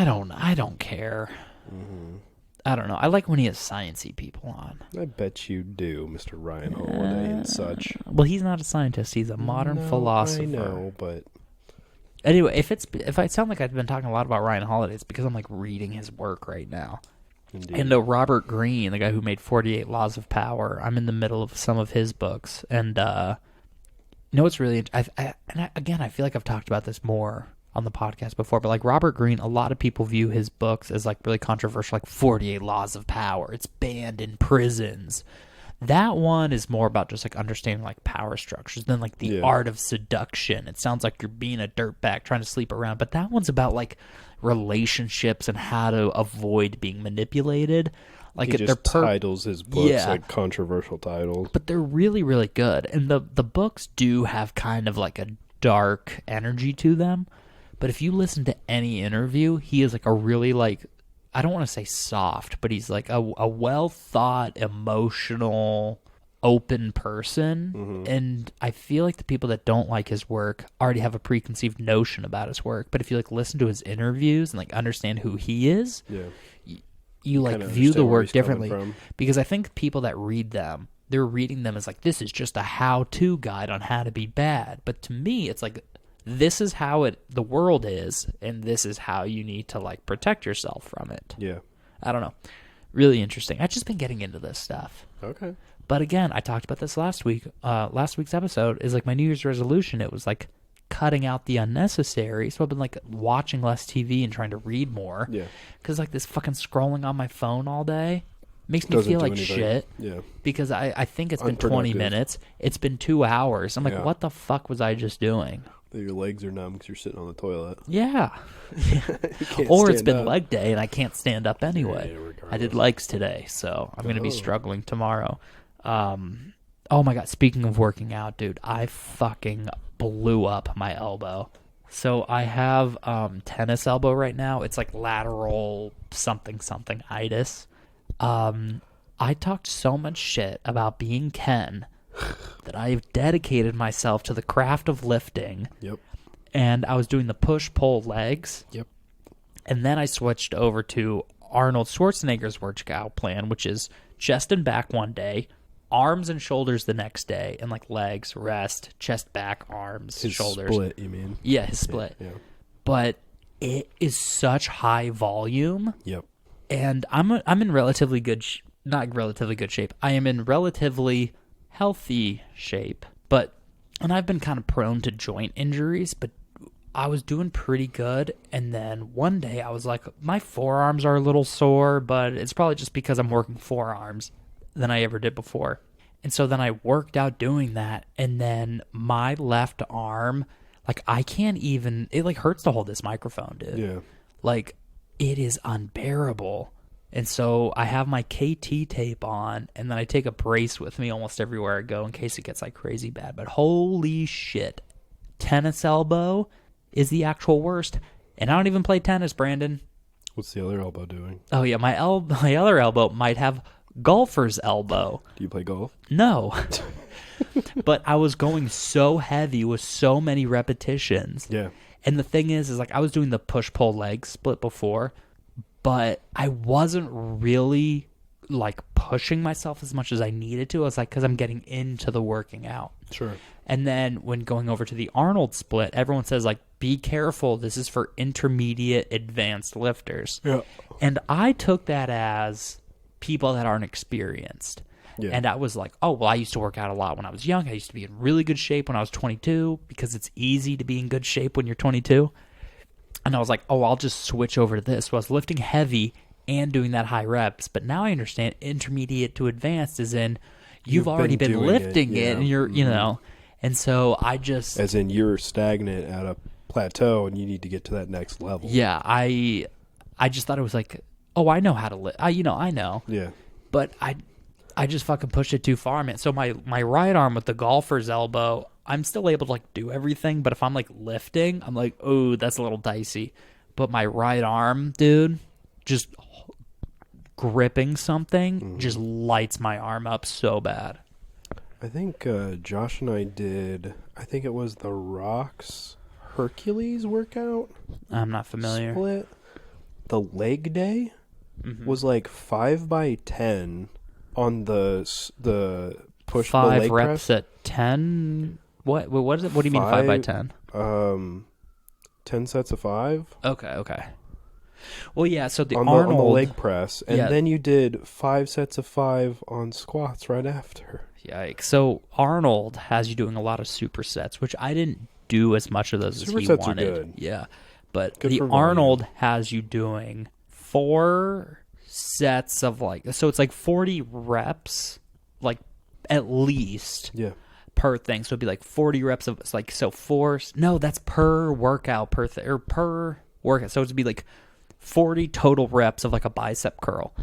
Speaker 1: don't care.
Speaker 2: Mm-hmm.
Speaker 1: I don't know. I like when he has sciencey people on.
Speaker 2: I bet you do, Mr. Ryan Holiday and such.
Speaker 1: Well, he's not a scientist. He's a modern philosopher.
Speaker 2: I know, but
Speaker 1: anyway, if I sound like I've been talking a lot about Ryan Holiday, it's because I'm like reading his work right now.
Speaker 2: indeed.
Speaker 1: And Robert Greene, the guy who made 48 Laws of Power, I'm in the middle of some of his books. And you know what's really... again, I feel like I've talked about this more on the podcast before, but like Robert Greene, a lot of people view his books as like really controversial, like 48 Laws of Power. It's banned in prisons. That one is more about just like understanding like power structures than like the art of seduction. It sounds like you're being a dirtbag trying to sleep around, but that one's about like relationships and how to avoid being manipulated. Like
Speaker 2: he just titles his books like controversial titles,
Speaker 1: but they're really, really good. And the books do have kind of like a dark energy to them. But if you listen to any interview, he is like a really like, I don't want to say soft, but he's like a well thought, emotional, open person. Mm-hmm. And I feel like the people that don't like his work already have a preconceived notion about his work. But if you like listen to his interviews and like understand who he is, you like view the work differently. Because I think people that read them, they're reading them as like, this is just a how-to guide on how to be bad. But to me, it's like, this is how the world is, and this is how you need to like protect yourself from it.
Speaker 2: Yeah.
Speaker 1: I don't know. Really interesting. I've just been getting into this stuff.
Speaker 2: Okay.
Speaker 1: But again, I talked about this last week. Last week's episode is like my New Year's resolution. It was like cutting out the unnecessary. So I've been like watching less TV and trying to read more.
Speaker 2: Yeah.
Speaker 1: Because like this fucking scrolling on my phone all day. Makes me
Speaker 2: Doesn't
Speaker 1: feel
Speaker 2: do
Speaker 1: like
Speaker 2: anything.
Speaker 1: shit.
Speaker 2: Yeah.
Speaker 1: Because I think it's been 20
Speaker 2: Unproductive.
Speaker 1: minutes. It's been 2 hours. I'm like,
Speaker 2: Yeah.
Speaker 1: what the fuck was I just doing?
Speaker 2: Your legs are numb because you're sitting on the toilet.
Speaker 1: Yeah.
Speaker 2: You can't
Speaker 1: Or it's
Speaker 2: stand
Speaker 1: been
Speaker 2: up.
Speaker 1: leg day and I can't stand up anyway.
Speaker 2: Yeah,
Speaker 1: I did
Speaker 2: regardless.
Speaker 1: legs today, so I'm going to be
Speaker 2: Oh.
Speaker 1: struggling tomorrow. Oh my God. Speaking of working out, dude, I fucking blew up my elbow. So I have tennis elbow right now. It's like lateral something itis. I talked so much shit about being Ken that I've dedicated myself to the craft of lifting.
Speaker 2: Yep.
Speaker 1: And I was doing the push-pull legs.
Speaker 2: Yep.
Speaker 1: And then I switched over to Arnold Schwarzenegger's workout plan, which is chest and back one day, arms and shoulders the next day, and like legs, rest, chest, back, arms,
Speaker 2: His
Speaker 1: shoulders.
Speaker 2: split, you mean?
Speaker 1: Yeah, his split.
Speaker 2: Yeah.
Speaker 1: But it is such high volume,
Speaker 2: Yep.
Speaker 1: and I'm in relatively good, not relatively good shape. I am in relatively healthy shape, and I've been kind of prone to joint injuries, but I was doing pretty good. And then one day I was like, my forearms are a little sore, but it's probably just because I'm working forearms than I ever did before. And so then I worked out doing that, and then my left arm, like I can't even, it like hurts to hold this microphone, dude.
Speaker 2: Yeah.
Speaker 1: Like it is unbearable. And so I have my KT tape on, and then I take a brace with me almost everywhere I go in case it gets like crazy bad. But holy shit, tennis elbow is the actual worst. And I don't even play tennis, Brandon.
Speaker 2: What's the other elbow doing?
Speaker 1: Oh yeah, my other elbow might have golfer's elbow.
Speaker 2: Do you play golf?
Speaker 1: No. But I was going so heavy with so many repetitions.
Speaker 2: Yeah.
Speaker 1: And the thing is like I was doing the push-pull leg split before, but I wasn't really like pushing myself as much as I needed to. I was like, because I'm getting into the working out.
Speaker 2: Sure.
Speaker 1: And then when going over to the Arnold split, everyone says like, be careful. This is for intermediate advanced lifters.
Speaker 2: Yeah.
Speaker 1: And I took that as people that aren't experienced.
Speaker 2: Yeah.
Speaker 1: And I was like, oh, well, I used to work out a lot when I was young. I used to be in really good shape when I was 22 because it's easy to be in good shape when you're 22. And I was like, oh, I'll just switch over to this. So I was lifting heavy and doing that high reps. But now I understand intermediate to advanced is in you've already been
Speaker 2: doing
Speaker 1: lifting
Speaker 2: it, yeah.
Speaker 1: and you're, you know. And so I just...
Speaker 2: As in you're stagnant at a plateau and you need to get to that next level.
Speaker 1: Yeah, I just thought it was like, oh, I know how to lift. I know.
Speaker 2: Yeah.
Speaker 1: But I just fucking pushed it too far, man. So my right arm with the golfer's elbow, I'm still able to like do everything, but if I'm like lifting, I'm like, oh, that's a little dicey. But my right arm, dude, just gripping something just lights my arm up so bad.
Speaker 2: I think Josh and I did, I think it was the Rock's Hercules workout.
Speaker 1: I'm not familiar.
Speaker 2: Split. The leg day was like 5x10 on the push pull
Speaker 1: 5
Speaker 2: leg
Speaker 1: reps
Speaker 2: press.
Speaker 1: at 10. What is it? What do you mean 5 by 10?
Speaker 2: 10 sets of 5.
Speaker 1: Okay. Well, yeah. So the
Speaker 2: on
Speaker 1: Arnold
Speaker 2: the leg press, and
Speaker 1: yeah.
Speaker 2: then you did 5 sets of 5 on squats right after.
Speaker 1: Yikes. So Arnold has you doing a lot of supersets, which I didn't do as much of those as he
Speaker 2: Supersets are
Speaker 1: wanted.
Speaker 2: good.
Speaker 1: Yeah. But
Speaker 2: Good
Speaker 1: the
Speaker 2: for volume.
Speaker 1: Arnold has you doing 4 sets of like, so it's like 40 reps, like at least
Speaker 2: Yeah.
Speaker 1: per thing. So it'd be like 40 reps of, it's like, so 4, no, that's per workout, or per workout. So it'd be like 40 total reps of like a bicep curl.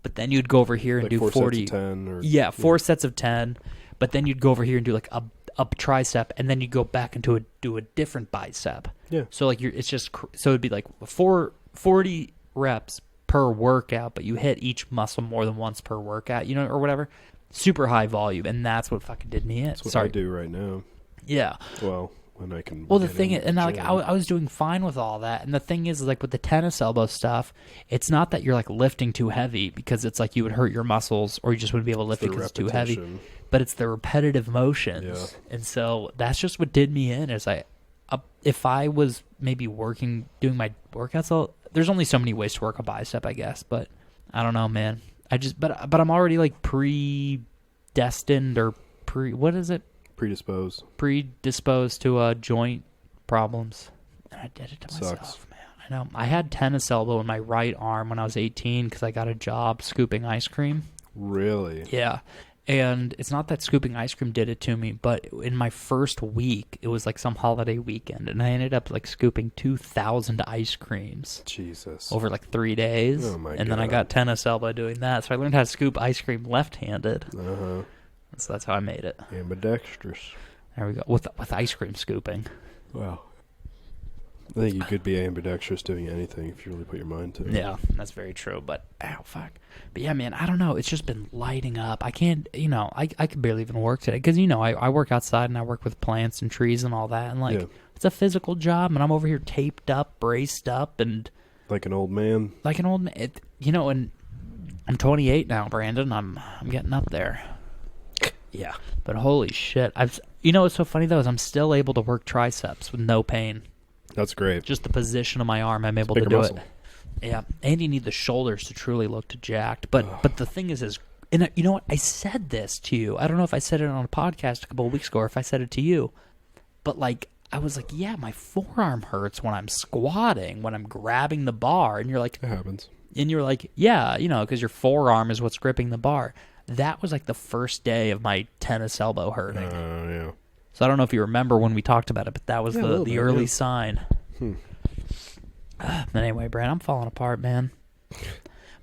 Speaker 1: But then you'd go over here and
Speaker 2: Like
Speaker 1: do
Speaker 2: 4
Speaker 1: 40.
Speaker 2: sets of 10 or
Speaker 1: Yeah, 4 sets of 10. But then you'd go over here and do like a tricep, and then you go back and do a different bicep.
Speaker 2: Yeah.
Speaker 1: So like it's just, so it'd be like 40 reps per workout, but you hit each muscle more than once per workout, or whatever. Super high volume, and that's what fucking did me in.
Speaker 2: That's what
Speaker 1: Sorry.
Speaker 2: I do right now.
Speaker 1: Yeah.
Speaker 2: Well, when I can.
Speaker 1: Well, the
Speaker 2: get
Speaker 1: thing
Speaker 2: in
Speaker 1: is, and like
Speaker 2: gym.
Speaker 1: I was doing fine with all that, and the thing is, like with the tennis elbow stuff, it's not that you're like lifting too heavy because it's like you would hurt your muscles, or you just wouldn't be able to lift it
Speaker 2: the
Speaker 1: because it's too heavy.
Speaker 2: repetition.
Speaker 1: But it's the repetitive motions,
Speaker 2: Yeah.
Speaker 1: and so that's just what did me in. Is if I was maybe doing my workouts, there's only so many ways to work a bicep, I guess. But I don't know, man. But I'm already like predestined or what is it? Predisposed to joint problems, and I did it to myself, man. I know. I had tennis elbow in my right arm when I was 18 because I got a job scooping ice cream.
Speaker 2: Really?
Speaker 1: Yeah. And it's not that scooping ice cream did it to me, but in my first week, it was like some holiday weekend, and I ended up like scooping 2,000 ice creams.
Speaker 2: Jesus.
Speaker 1: Over like 3 days.
Speaker 2: Oh my
Speaker 1: and then I got tennis elbow doing that, so I learned how to scoop ice cream left-handed.
Speaker 2: Uh-huh.
Speaker 1: So that's how I made it.
Speaker 2: Ambidextrous.
Speaker 1: There we go. With ice cream scooping.
Speaker 2: Wow. I think you could be ambidextrous doing anything if you really put your mind to it.
Speaker 1: Yeah, that's very true. But, ow, fuck. But yeah, man, I don't know. It's just been lighting up. I can't, I could barely even work today. Because, I work outside and I work with plants and trees and all that. And, it's a physical job. And I'm over here taped up, braced up, and...
Speaker 2: Like an old man?
Speaker 1: Like an old man. And I'm 28 now, Brandon. I'm getting up there.
Speaker 2: Yeah.
Speaker 1: But holy shit. What's so funny, though, is I'm still able to work triceps with no pain.
Speaker 2: That's great.
Speaker 1: Just the position of my arm, I'm able to do it. Yeah, and you need the shoulders to truly look jacked. But the thing is, and you know what? I said this to you. I don't know if I said it on a podcast a couple of weeks ago or if I said it to you. But I was like, yeah, my forearm hurts when I'm squatting, when I'm grabbing the bar. And you're like,
Speaker 2: it happens.
Speaker 1: And you're like, yeah, because your forearm is what's gripping the bar. That was like the first day of my tennis elbow hurting.
Speaker 2: Yeah.
Speaker 1: So I don't know if you remember when we talked about it, but that was the early sign. But anyway, Brad, I'm falling apart, man.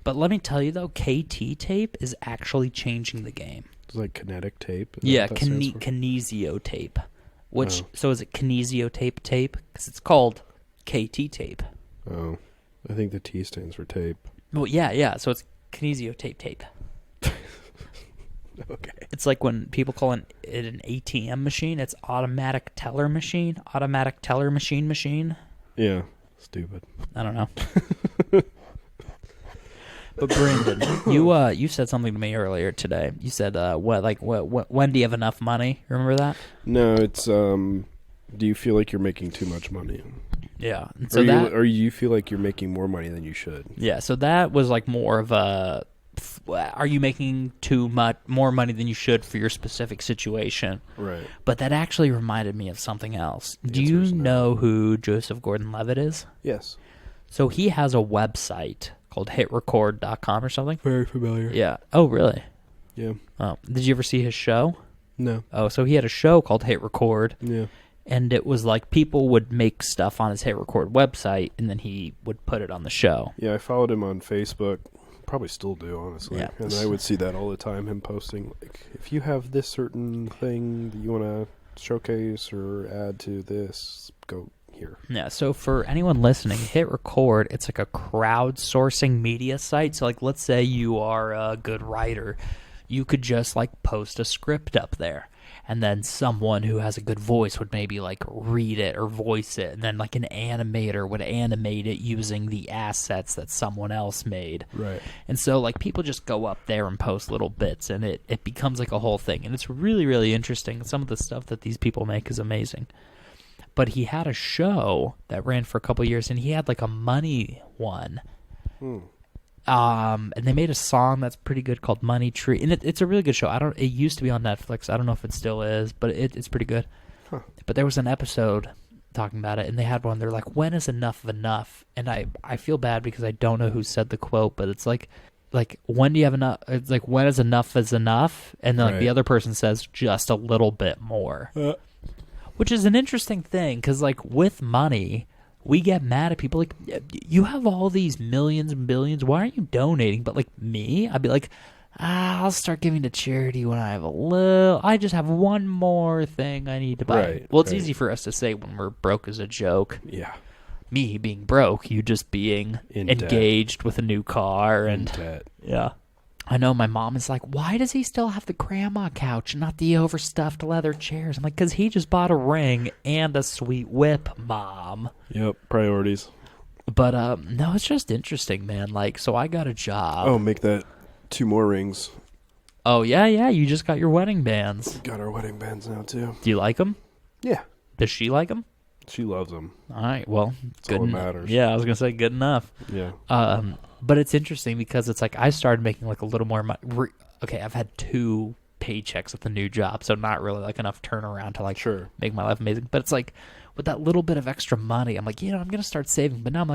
Speaker 1: But let me tell you, though, KT tape is actually changing the game.
Speaker 2: It's like kinetic tape?
Speaker 1: Yeah, kinesio tape. So is it kinesio tape? Because it's called KT tape.
Speaker 2: Oh, I think the T stands for tape.
Speaker 1: Well, yeah, so it's kinesio tape.
Speaker 2: Okay.
Speaker 1: It's like when people call it an ATM machine, it's automatic teller machine.
Speaker 2: Yeah, stupid.
Speaker 1: I don't know. But Brandon, you said something to me earlier today. You said, when do you have enough money? Remember that?
Speaker 2: No, it's do you feel like you're making too much money?
Speaker 1: Yeah. And
Speaker 2: so or you feel like you're making more money than you should?
Speaker 1: Yeah. So that was like more of a. Are you making more money than you should for your specific situation?
Speaker 2: Right.
Speaker 1: But that actually reminded me of something else. Do you know who Joseph Gordon-Levitt is?
Speaker 2: Yes.
Speaker 1: So he has a website called hitrecord.com or something.
Speaker 2: Very familiar.
Speaker 1: Yeah. Oh, really?
Speaker 2: Yeah.
Speaker 1: Oh, did you ever see his show?
Speaker 2: No.
Speaker 1: Oh, so he had a show called Hit Record.
Speaker 2: Yeah.
Speaker 1: And it was like people would make stuff on his Hit Record website, and then he would put it on the show.
Speaker 2: Yeah, I followed him on Facebook. Probably still do, honestly.
Speaker 1: Yeah.
Speaker 2: And I would see that all the time, him posting, like, if you have this certain thing that you want to showcase or add to this, go here.
Speaker 1: Yeah, so for anyone listening, Hit Record, it's like a crowdsourcing media site. So, let's say you are a good writer. You could just, post a script up there. And then someone who has a good voice would maybe, read it or voice it. And then, an animator would animate it using the assets that someone else made.
Speaker 2: Right.
Speaker 1: And so, people just go up there and post little bits, and it becomes, a whole thing. And it's really, really interesting. Some of the stuff that these people make is amazing. But he had a show that ran for a couple of years, and he had, a money one. And they made a song that's pretty good called Money Tree, and it's a really good show. It used to be on Netflix. I don't know if it still is, but it's pretty good.
Speaker 2: Huh.
Speaker 1: But there was an episode talking about it, and they had one. They're like, "When is enough enough?" And I feel bad because I don't know who said the quote, but it's like when do you have enough? It's like when is enough, and then the other person says just a little bit more, which is an interesting thing because with money. We get mad at people you have all these millions and billions. Why aren't you donating? But me, I'd be like, I'll start giving to charity when I have a little. I just have one more thing I need to buy.
Speaker 2: Right,
Speaker 1: well, it's easy for us to say when we're broke as a joke.
Speaker 2: Yeah.
Speaker 1: Me being broke, you just being engaged with a new car and
Speaker 2: debt.
Speaker 1: Yeah. I know my mom is like, why does he still have the grandma couch and not the overstuffed leather chairs? I'm like, because he just bought a ring and a sweet whip, Mom.
Speaker 2: Yep, priorities.
Speaker 1: But, no, it's just interesting, man. So I got a job.
Speaker 2: Oh, make that 2 more rings.
Speaker 1: Oh, yeah, you just got your wedding bands.
Speaker 2: Got our wedding bands now, too.
Speaker 1: Do you like them?
Speaker 2: Yeah.
Speaker 1: Does she like them?
Speaker 2: She loves them.
Speaker 1: All right, well,
Speaker 2: that's good all that matters.
Speaker 1: Yeah, I was going to say good enough.
Speaker 2: Yeah.
Speaker 1: But it's interesting because it's I started making a little more money. Okay, I've had 2 paychecks with the new job, so not really enough turnaround to make my life amazing. But it's with that little bit of extra money, I'm I'm going to start saving. But now I'm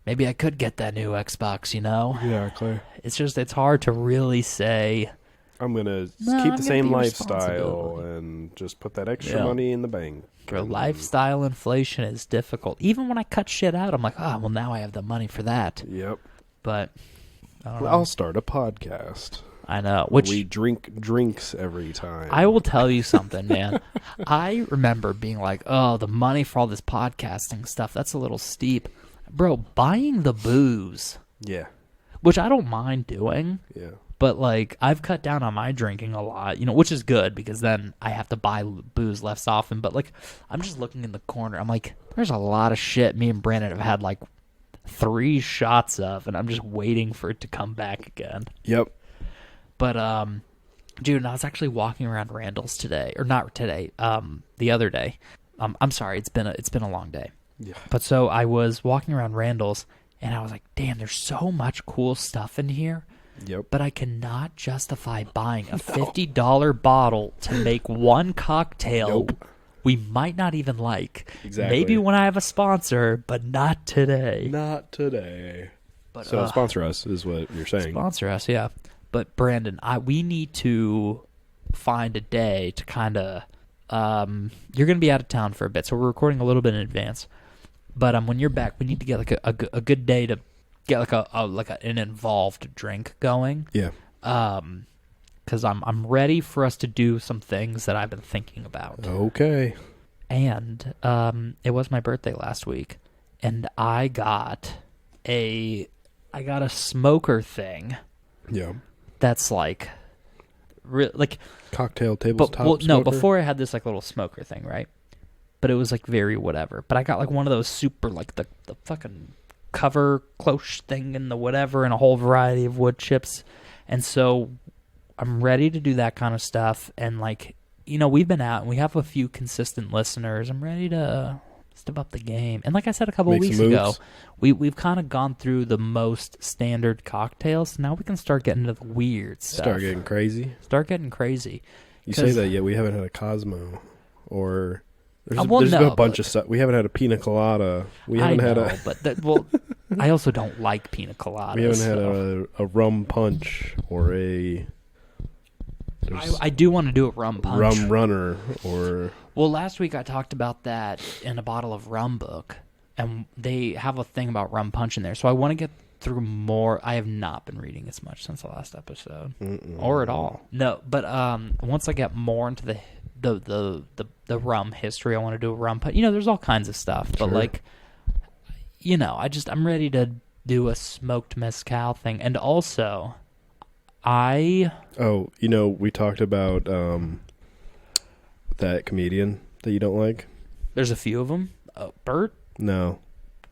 Speaker 1: maybe I could get that new Xbox, you know?
Speaker 2: Exactly.
Speaker 1: It's hard to really say,
Speaker 2: I'm going to
Speaker 1: No,
Speaker 2: keep
Speaker 1: I'm
Speaker 2: the
Speaker 1: gonna
Speaker 2: same
Speaker 1: be
Speaker 2: lifestyle
Speaker 1: responsible.
Speaker 2: and just put that extra
Speaker 1: Yeah.
Speaker 2: money in the bank.
Speaker 1: Bro,
Speaker 2: And-
Speaker 1: lifestyle inflation is difficult. Even when I cut shit out, I'm like, oh, well, now I have the money for that.
Speaker 2: Yep.
Speaker 1: But I don't know.
Speaker 2: I'll start a podcast.
Speaker 1: I know. Which
Speaker 2: we drink drinks every time.
Speaker 1: I will tell you something, man. I remember being like, oh, the money for all this podcasting stuff, that's a little steep. Bro, buying the booze,
Speaker 2: Yeah.
Speaker 1: which I don't mind doing,
Speaker 2: Yeah.
Speaker 1: but like I've cut down on my drinking a lot, which is good because then I have to buy booze less often. But like I'm just looking in the corner. I'm like, there's a lot of shit me and Brandon have had like 3 shots of, and I'm just waiting for it to come back again.
Speaker 2: Yep.
Speaker 1: But dude, I was actually walking around Randall's today, or not today, the other day. I'm sorry, it's been a long day.
Speaker 2: Yeah.
Speaker 1: But so I was walking around Randall's, and I was like, damn, there's so much cool stuff in here.
Speaker 2: Yep.
Speaker 1: But I cannot justify buying a $50 bottle to make one cocktail
Speaker 2: Nope.
Speaker 1: we might not even like.
Speaker 2: Exactly.
Speaker 1: Maybe when I have a sponsor, but not today.
Speaker 2: Not today.
Speaker 1: But,
Speaker 2: So sponsor us is what you're saying.
Speaker 1: Sponsor us, yeah. But Brandon, we need to find a day to kind of. You're going to be out of town for a bit, so we're recording a little bit in advance. But when you're back, we need to get like a good day to get like an involved drink going.
Speaker 2: Yeah.
Speaker 1: Because I'm ready for us to do some things that I've been thinking about.
Speaker 2: Okay.
Speaker 1: And it was my birthday last week, and I got a smoker thing.
Speaker 2: Yeah.
Speaker 1: That's like
Speaker 2: Cocktail
Speaker 1: but
Speaker 2: tabletop
Speaker 1: well, no,
Speaker 2: smoker?
Speaker 1: before I had this like little smoker thing, right? But it was like very whatever. But I got like one of those super like the fucking cover cloche thing and the whatever and a whole variety of wood chips. And so I'm ready to do that kind of stuff. And like, we've been out and we have a few consistent listeners. I'm ready to step up the game. And like I said a couple of
Speaker 2: Make
Speaker 1: weeks
Speaker 2: some
Speaker 1: ago,
Speaker 2: moves.
Speaker 1: we've kind of gone through the most standard cocktails. Now we can start getting into the weird stuff.
Speaker 2: Start getting crazy.
Speaker 1: Start getting crazy.
Speaker 2: You say that, yet we haven't had a Cosmo or there's
Speaker 1: well,
Speaker 2: been
Speaker 1: no,
Speaker 2: a bunch
Speaker 1: but-
Speaker 2: of stuff. We haven't had a pina colada. We haven't had a
Speaker 1: but I also don't like pina coladas.
Speaker 2: we haven't had a rum punch or a
Speaker 1: I do want to do a rum punch.
Speaker 2: rum runner or
Speaker 1: Well, last week I talked about that in a bottle of rum book, and they have a thing about rum punch in there. So I want to get through more. I have not been reading as much since the last episode, or at all. No, but once I get more into the rum history, I want to do a rum punch. There's all kinds of stuff, but
Speaker 2: Sure.
Speaker 1: like, I'm ready to do a smoked mezcal thing, and also,
Speaker 2: we talked about that comedian that you don't like.
Speaker 1: there's a few of them. Bert.
Speaker 2: No,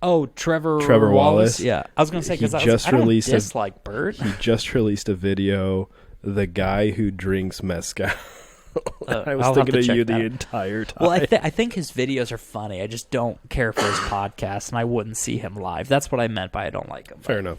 Speaker 1: Oh, Trevor
Speaker 2: Wallace.
Speaker 1: Yeah, I was gonna say because I
Speaker 2: just
Speaker 1: don't
Speaker 2: released
Speaker 1: dislike Bert.
Speaker 2: he just released a video. The guy who drinks mezcal. I was
Speaker 1: I'll have
Speaker 2: thinking
Speaker 1: to
Speaker 2: of you
Speaker 1: check
Speaker 2: the
Speaker 1: that.
Speaker 2: entire time.
Speaker 1: Well, I think his videos are funny. I just don't care for his podcast, and I wouldn't see him live. That's what I meant by I don't like him.
Speaker 2: Fair enough.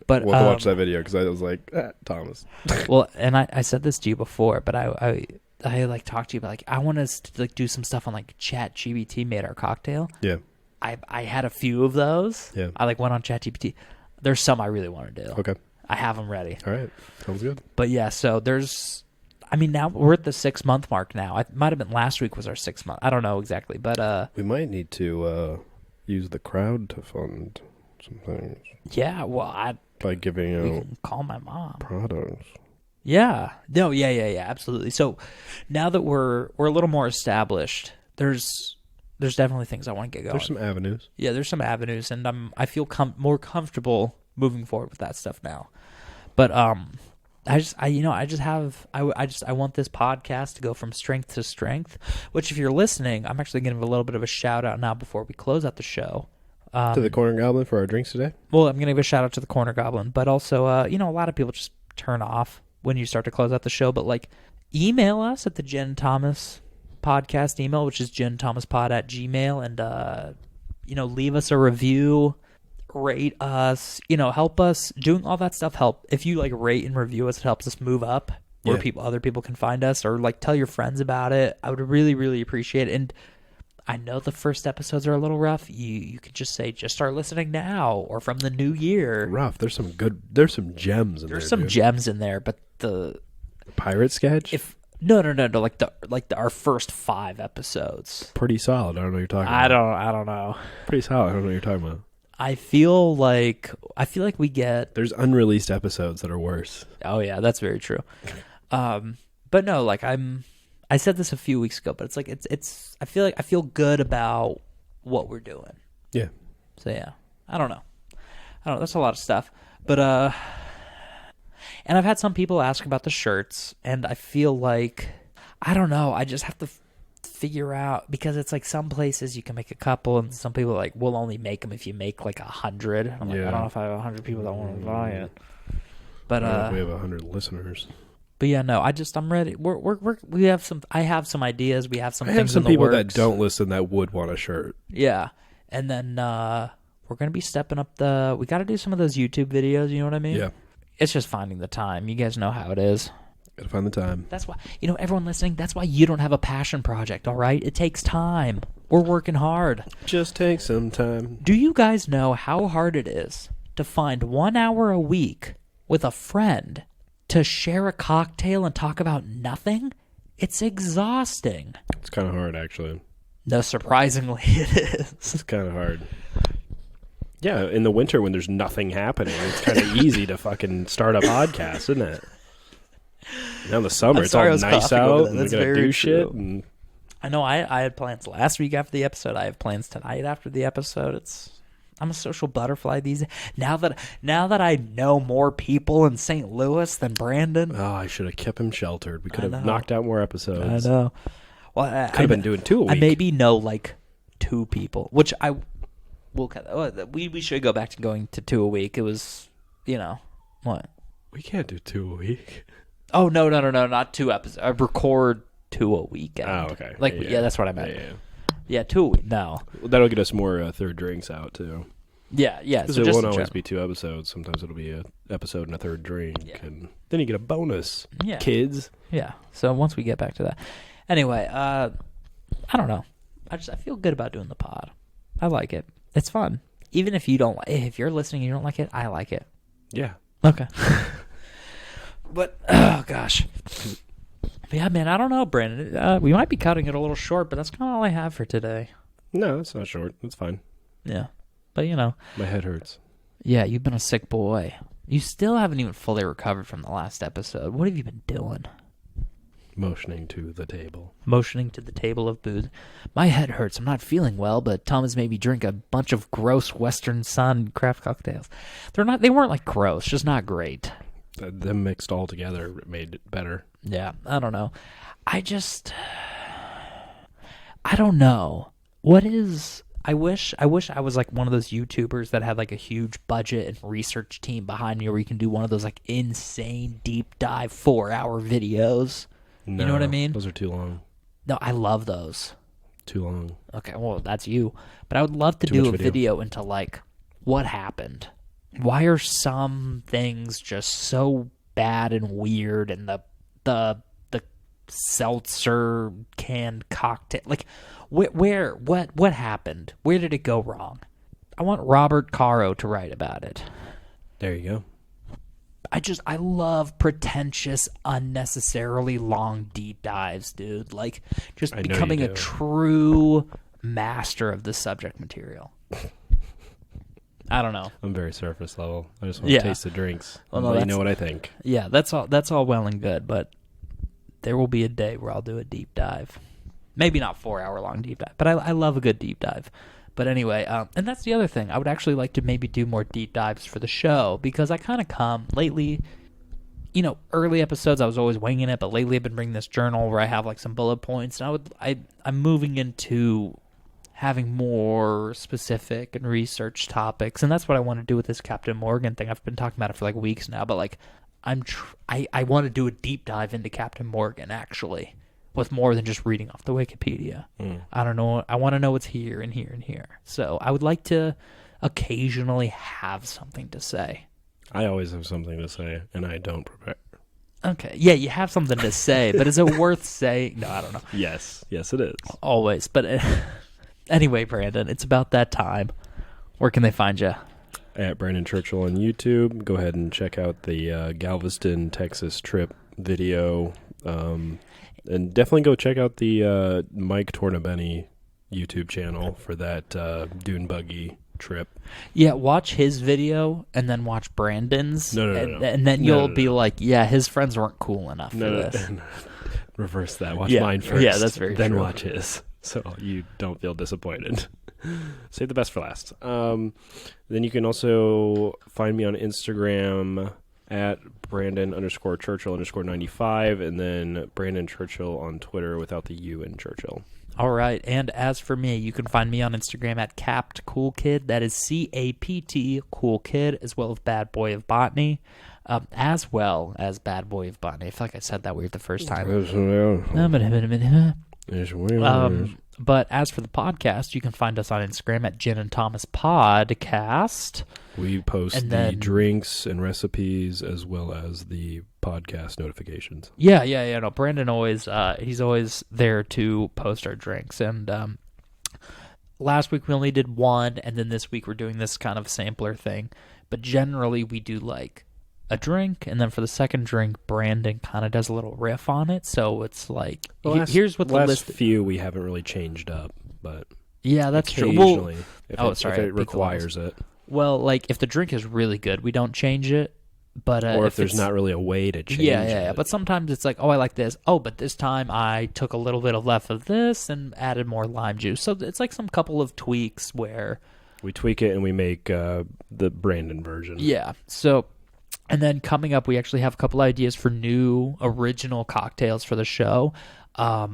Speaker 1: But
Speaker 2: We'll have to watch that video because I was like, Thomas.
Speaker 1: Well, and I said this to you before, but I like talked to you about like I want us to like do some stuff on like ChatGPT made our cocktail.
Speaker 2: Yeah.
Speaker 1: I had a few of those.
Speaker 2: Yeah.
Speaker 1: I like went on ChatGPT. There's some I really want to do.
Speaker 2: Okay.
Speaker 1: I have them ready.
Speaker 2: All right. Sounds good.
Speaker 1: But yeah, so now we're at the 6-month mark now. It might have been last week was our 6 month. I don't know exactly, but
Speaker 2: We might need to use the crowd to fund some things
Speaker 1: yeah. Well,
Speaker 2: by giving
Speaker 1: we
Speaker 2: out
Speaker 1: can call my mom.
Speaker 2: products.
Speaker 1: Yeah. No. Yeah. Absolutely. So now that we're a little more established, there's definitely things I want to get going.
Speaker 2: There's some avenues.
Speaker 1: Yeah, there's some avenues, and I feel more comfortable moving forward with that stuff now. But I want this podcast to go from strength to strength. Which, if you're listening, I'm actually going to give a little bit of a shout out now before we close out the show.
Speaker 2: To the Corner Goblin for our drinks today.
Speaker 1: Well, I'm going to give a shout out to the Corner Goblin, but also, a lot of people just turn off when you start to close out the show. But like, email us at the Jen Thomas podcast email, which is jenthomaspod@gmail, and leave us a review, rate us, help us. Doing all that stuff help. If you like rate and review us, it helps us move up where
Speaker 2: Yeah.
Speaker 1: other people can find us, or like tell your friends about it. I would really, really appreciate it. And I know the first episodes are a little rough. You could just say, just start listening now, or from the new year.
Speaker 2: Rough. There's some gems in there.
Speaker 1: There's some gems in there, but the
Speaker 2: pirate sketch.
Speaker 1: No. Like our first 5 episodes.
Speaker 2: Pretty solid. I don't know what you're talking about.
Speaker 1: I don't know.
Speaker 2: Pretty solid. I don't know what you're talking about.
Speaker 1: I feel like we get.
Speaker 2: There's unreleased episodes that are worse.
Speaker 1: Oh yeah, that's very true. But no, like I said this a few weeks ago, but it's like it's. I feel good about what we're doing.
Speaker 2: Yeah.
Speaker 1: So yeah, I don't know. That's a lot of stuff, but and I've had some people ask about the shirts, and I feel like I don't know. I just have to figure out, because it's like some places you can make a couple, and some people are like, we'll only make them if you make like 100. I'm like, I don't know if I have 100 people that want to buy it, but
Speaker 2: we have 100 listeners.
Speaker 1: But yeah, no, I'm ready. We have some. I have some ideas. We have some.
Speaker 2: I
Speaker 1: things
Speaker 2: have some
Speaker 1: in the
Speaker 2: people
Speaker 1: works.
Speaker 2: that don't listen that would want a shirt.
Speaker 1: Yeah, and then we're gonna be stepping up the. We got to do some of those YouTube videos. You know what I mean?
Speaker 2: Yeah.
Speaker 1: It's just finding the time. You guys know how it is.
Speaker 2: Gotta find the time.
Speaker 1: That's why, everyone listening, that's why you don't have a passion project, all right? It takes time. We're working hard.
Speaker 2: Just take some time.
Speaker 1: Do you guys know how hard it is to find 1 hour a week with a friend to share a cocktail and talk about nothing? It's exhausting.
Speaker 2: It's kind of hard, actually.
Speaker 1: No, surprisingly, it is.
Speaker 2: It's kind of hard. Yeah, in the winter when there's nothing happening, it's kind of easy to fucking start a podcast, isn't it? Now in the summer, it's all nice out, and we gotta do shit. And
Speaker 1: I know I had plans last week after the episode. I have plans tonight after the episode. I'm a social butterfly these days. Now that I know more people in St. Louis than Brandon.
Speaker 2: Oh, I should have kept him sheltered. We could have knocked out more episodes.
Speaker 1: I know. Well,
Speaker 2: could have been doing 2 a week.
Speaker 1: I maybe know like 2 people, which I will. We should go back to going to 2 a week. It was, what?
Speaker 2: We can't do 2 a week.
Speaker 1: Oh, no, not 2 episodes. I record 2 a weekend.
Speaker 2: Oh, okay.
Speaker 1: Yeah, that's what I meant. Yeah, 2 a week. No.
Speaker 2: Well, that'll get us more third drinks out, too.
Speaker 1: Yeah.
Speaker 2: Because
Speaker 1: So
Speaker 2: it won't always be 2 episodes. Sometimes it'll be an episode and a third drink.
Speaker 1: Yeah.
Speaker 2: And then you get a bonus.
Speaker 1: Yeah.
Speaker 2: Kids.
Speaker 1: Yeah. So once we get back to that. Anyway, I don't know. I feel good about doing the pod. I like it. It's fun. Even if if you're listening and you don't like it, I like it.
Speaker 2: Yeah.
Speaker 1: Okay. But, oh, gosh. Yeah, man, I don't know, Brandon. We might be cutting it a little short, but that's kind of all I have for today.
Speaker 2: No, it's not short. It's fine.
Speaker 1: Yeah. But,
Speaker 2: my head hurts.
Speaker 1: Yeah, you've been a sick boy. You still haven't even fully recovered from the last episode. What have you been doing?
Speaker 2: Motioning to the table.
Speaker 1: Motioning to the table of booze. My head hurts. I'm not feeling well, but Tom has made me drink a bunch of gross Western Sun craft cocktails. They weren't like gross, just not great.
Speaker 2: Them mixed all together made it better.
Speaker 1: Yeah, I don't know. I don't know. I wish I was like one of those YouTubers that had like a huge budget and research team behind me, where you can do one of those like insane deep dive 4-hour videos.
Speaker 2: No,
Speaker 1: you know what I mean?
Speaker 2: Those are too long.
Speaker 1: No, I love those.
Speaker 2: Too long.
Speaker 1: Okay, well, that's you. But I would love to do a video into like what happened. Why are some things just so bad and weird, and the seltzer canned cocktail, like what happened? Where did it go wrong? I want Robert Caro to write about it.
Speaker 2: There you go.
Speaker 1: I love pretentious, unnecessarily long deep dives, dude. Like just becoming a true master of the subject material. I don't know.
Speaker 2: I'm very surface level. I just want to taste the drinks. Well, no, let you know what I think.
Speaker 1: Yeah, that's all well and good, but there will be a day where I'll do a deep dive. Maybe not 4-hour long deep dive, but I love a good deep dive. But anyway, and that's the other thing. I would actually like to maybe do more deep dives for the show, because I kind of come lately, early episodes I was always winging it, but lately I've been bringing this journal where I have like some bullet points, and I'm moving into having more specific and research topics, and that's what I want to do with this Captain Morgan thing. I've been talking about it for like weeks now, but like I want to do a deep dive into Captain Morgan, actually, with more than just reading off the Wikipedia. I don't know. I want to know what's here and here and here. So I would like to occasionally have something to say.
Speaker 2: I always have something to say, and I don't prepare.
Speaker 1: Okay. Yeah, you have something to say, but is it worth saying? No, I don't know.
Speaker 2: Yes, it is.
Speaker 1: Always. But Anyway, Brandon, it's about that time. Where can they find you?
Speaker 2: At Brandon Churchill on YouTube. Go ahead and check out the Galveston, Texas trip video. And definitely go check out the Mike Tornabene YouTube channel for that dune buggy trip.
Speaker 1: Yeah, watch his video and then watch Brandon's.
Speaker 2: No.
Speaker 1: And then you'll be like, yeah, his friends weren't cool enough for this.
Speaker 2: No. Reverse that. Watch mine first.
Speaker 1: Yeah, that's very
Speaker 2: then
Speaker 1: true.
Speaker 2: watch his, so you don't feel disappointed. Save the best for last. Then you can also find me on Instagram at Brandon_Churchill_95, and then Brandon Churchill on Twitter without the U in Churchill.
Speaker 1: All right, and as for me, you can find me on Instagram at CaptCoolKid. That is CAPT Cool Kid, as well as Bad Boy of Botany, as well as Bad Boy of Botany. I feel like I said that weird the first time. But as for the podcast, you can find us on Instagram at Gin and Thomas Podcast.
Speaker 2: We post the drinks and recipes as well as the podcast notifications.
Speaker 1: Yeah. No, Brandon he's always there to post our drinks. And last week we only did one, and then this week we're doing this kind of sampler thing. But generally we do like a drink, and then for the second drink, Brandon kind of does a little riff on it. So it's like, here's what the list.
Speaker 2: Few we haven't really changed up, but
Speaker 1: yeah, that's true.
Speaker 2: Occasionally,
Speaker 1: if
Speaker 2: it requires it.
Speaker 1: Well, like if the drink is really good, we don't change it. But
Speaker 2: or if there's not really a way to change it.
Speaker 1: Yeah. But sometimes it's like, oh, I like this. Oh, but this time I took a little bit of left of this and added more lime juice. So it's like some couple of tweaks where
Speaker 2: we tweak it and we make the Brandon version.
Speaker 1: Yeah. So. And then coming up, we actually have a couple ideas for new original cocktails for the show. I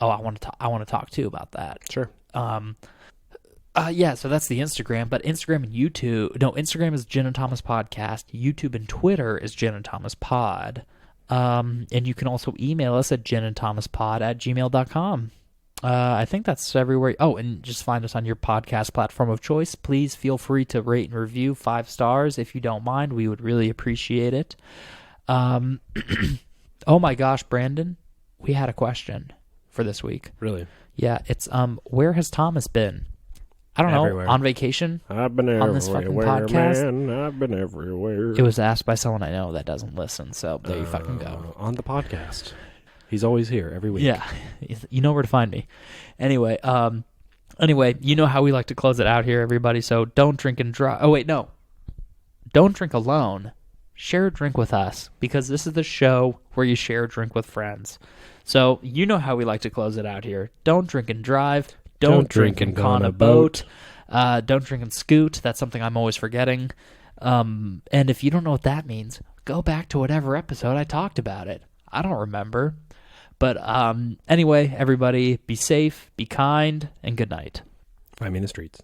Speaker 1: want to talk too about that.
Speaker 2: Sure.
Speaker 1: Yeah. So that's the Instagram, but Instagram and YouTube. No, Instagram is Gin and Thomas Podcast. YouTube and Twitter is Gin and Thomas Pod. And you can also email us at ginandthomaspod@gmail.com. I think that's everywhere. Oh, and just find us on your podcast platform of choice. Please feel free to rate and review 5 stars if you don't mind. We would really appreciate it. Oh my gosh, Brandon, we had a question for this week.
Speaker 2: Really?
Speaker 1: Yeah, it's where has Thomas been? I don't
Speaker 2: everywhere.
Speaker 1: know. On vacation?
Speaker 2: I've been everywhere.
Speaker 1: On this fucking podcast?
Speaker 2: Man, I've been everywhere.
Speaker 1: It was asked by someone I know that doesn't listen, so there you fucking go.
Speaker 2: On the podcast. He's always here every week.
Speaker 1: Yeah, you know where to find me. Anyway, you know how we like to close it out here, everybody. So don't drink and drive. Oh wait, no, don't drink alone. Share a drink with us, because this is the show where you share a drink with friends. So you know how we like to close it out here. Don't drink and drive. Don't drink and go on a boat. Don't drink and scoot. That's something I'm always forgetting. And if you don't know what that means, go back to whatever episode I talked about it. I don't remember. But anyway, everybody, be safe, be kind, and good night.
Speaker 2: Find me in the streets.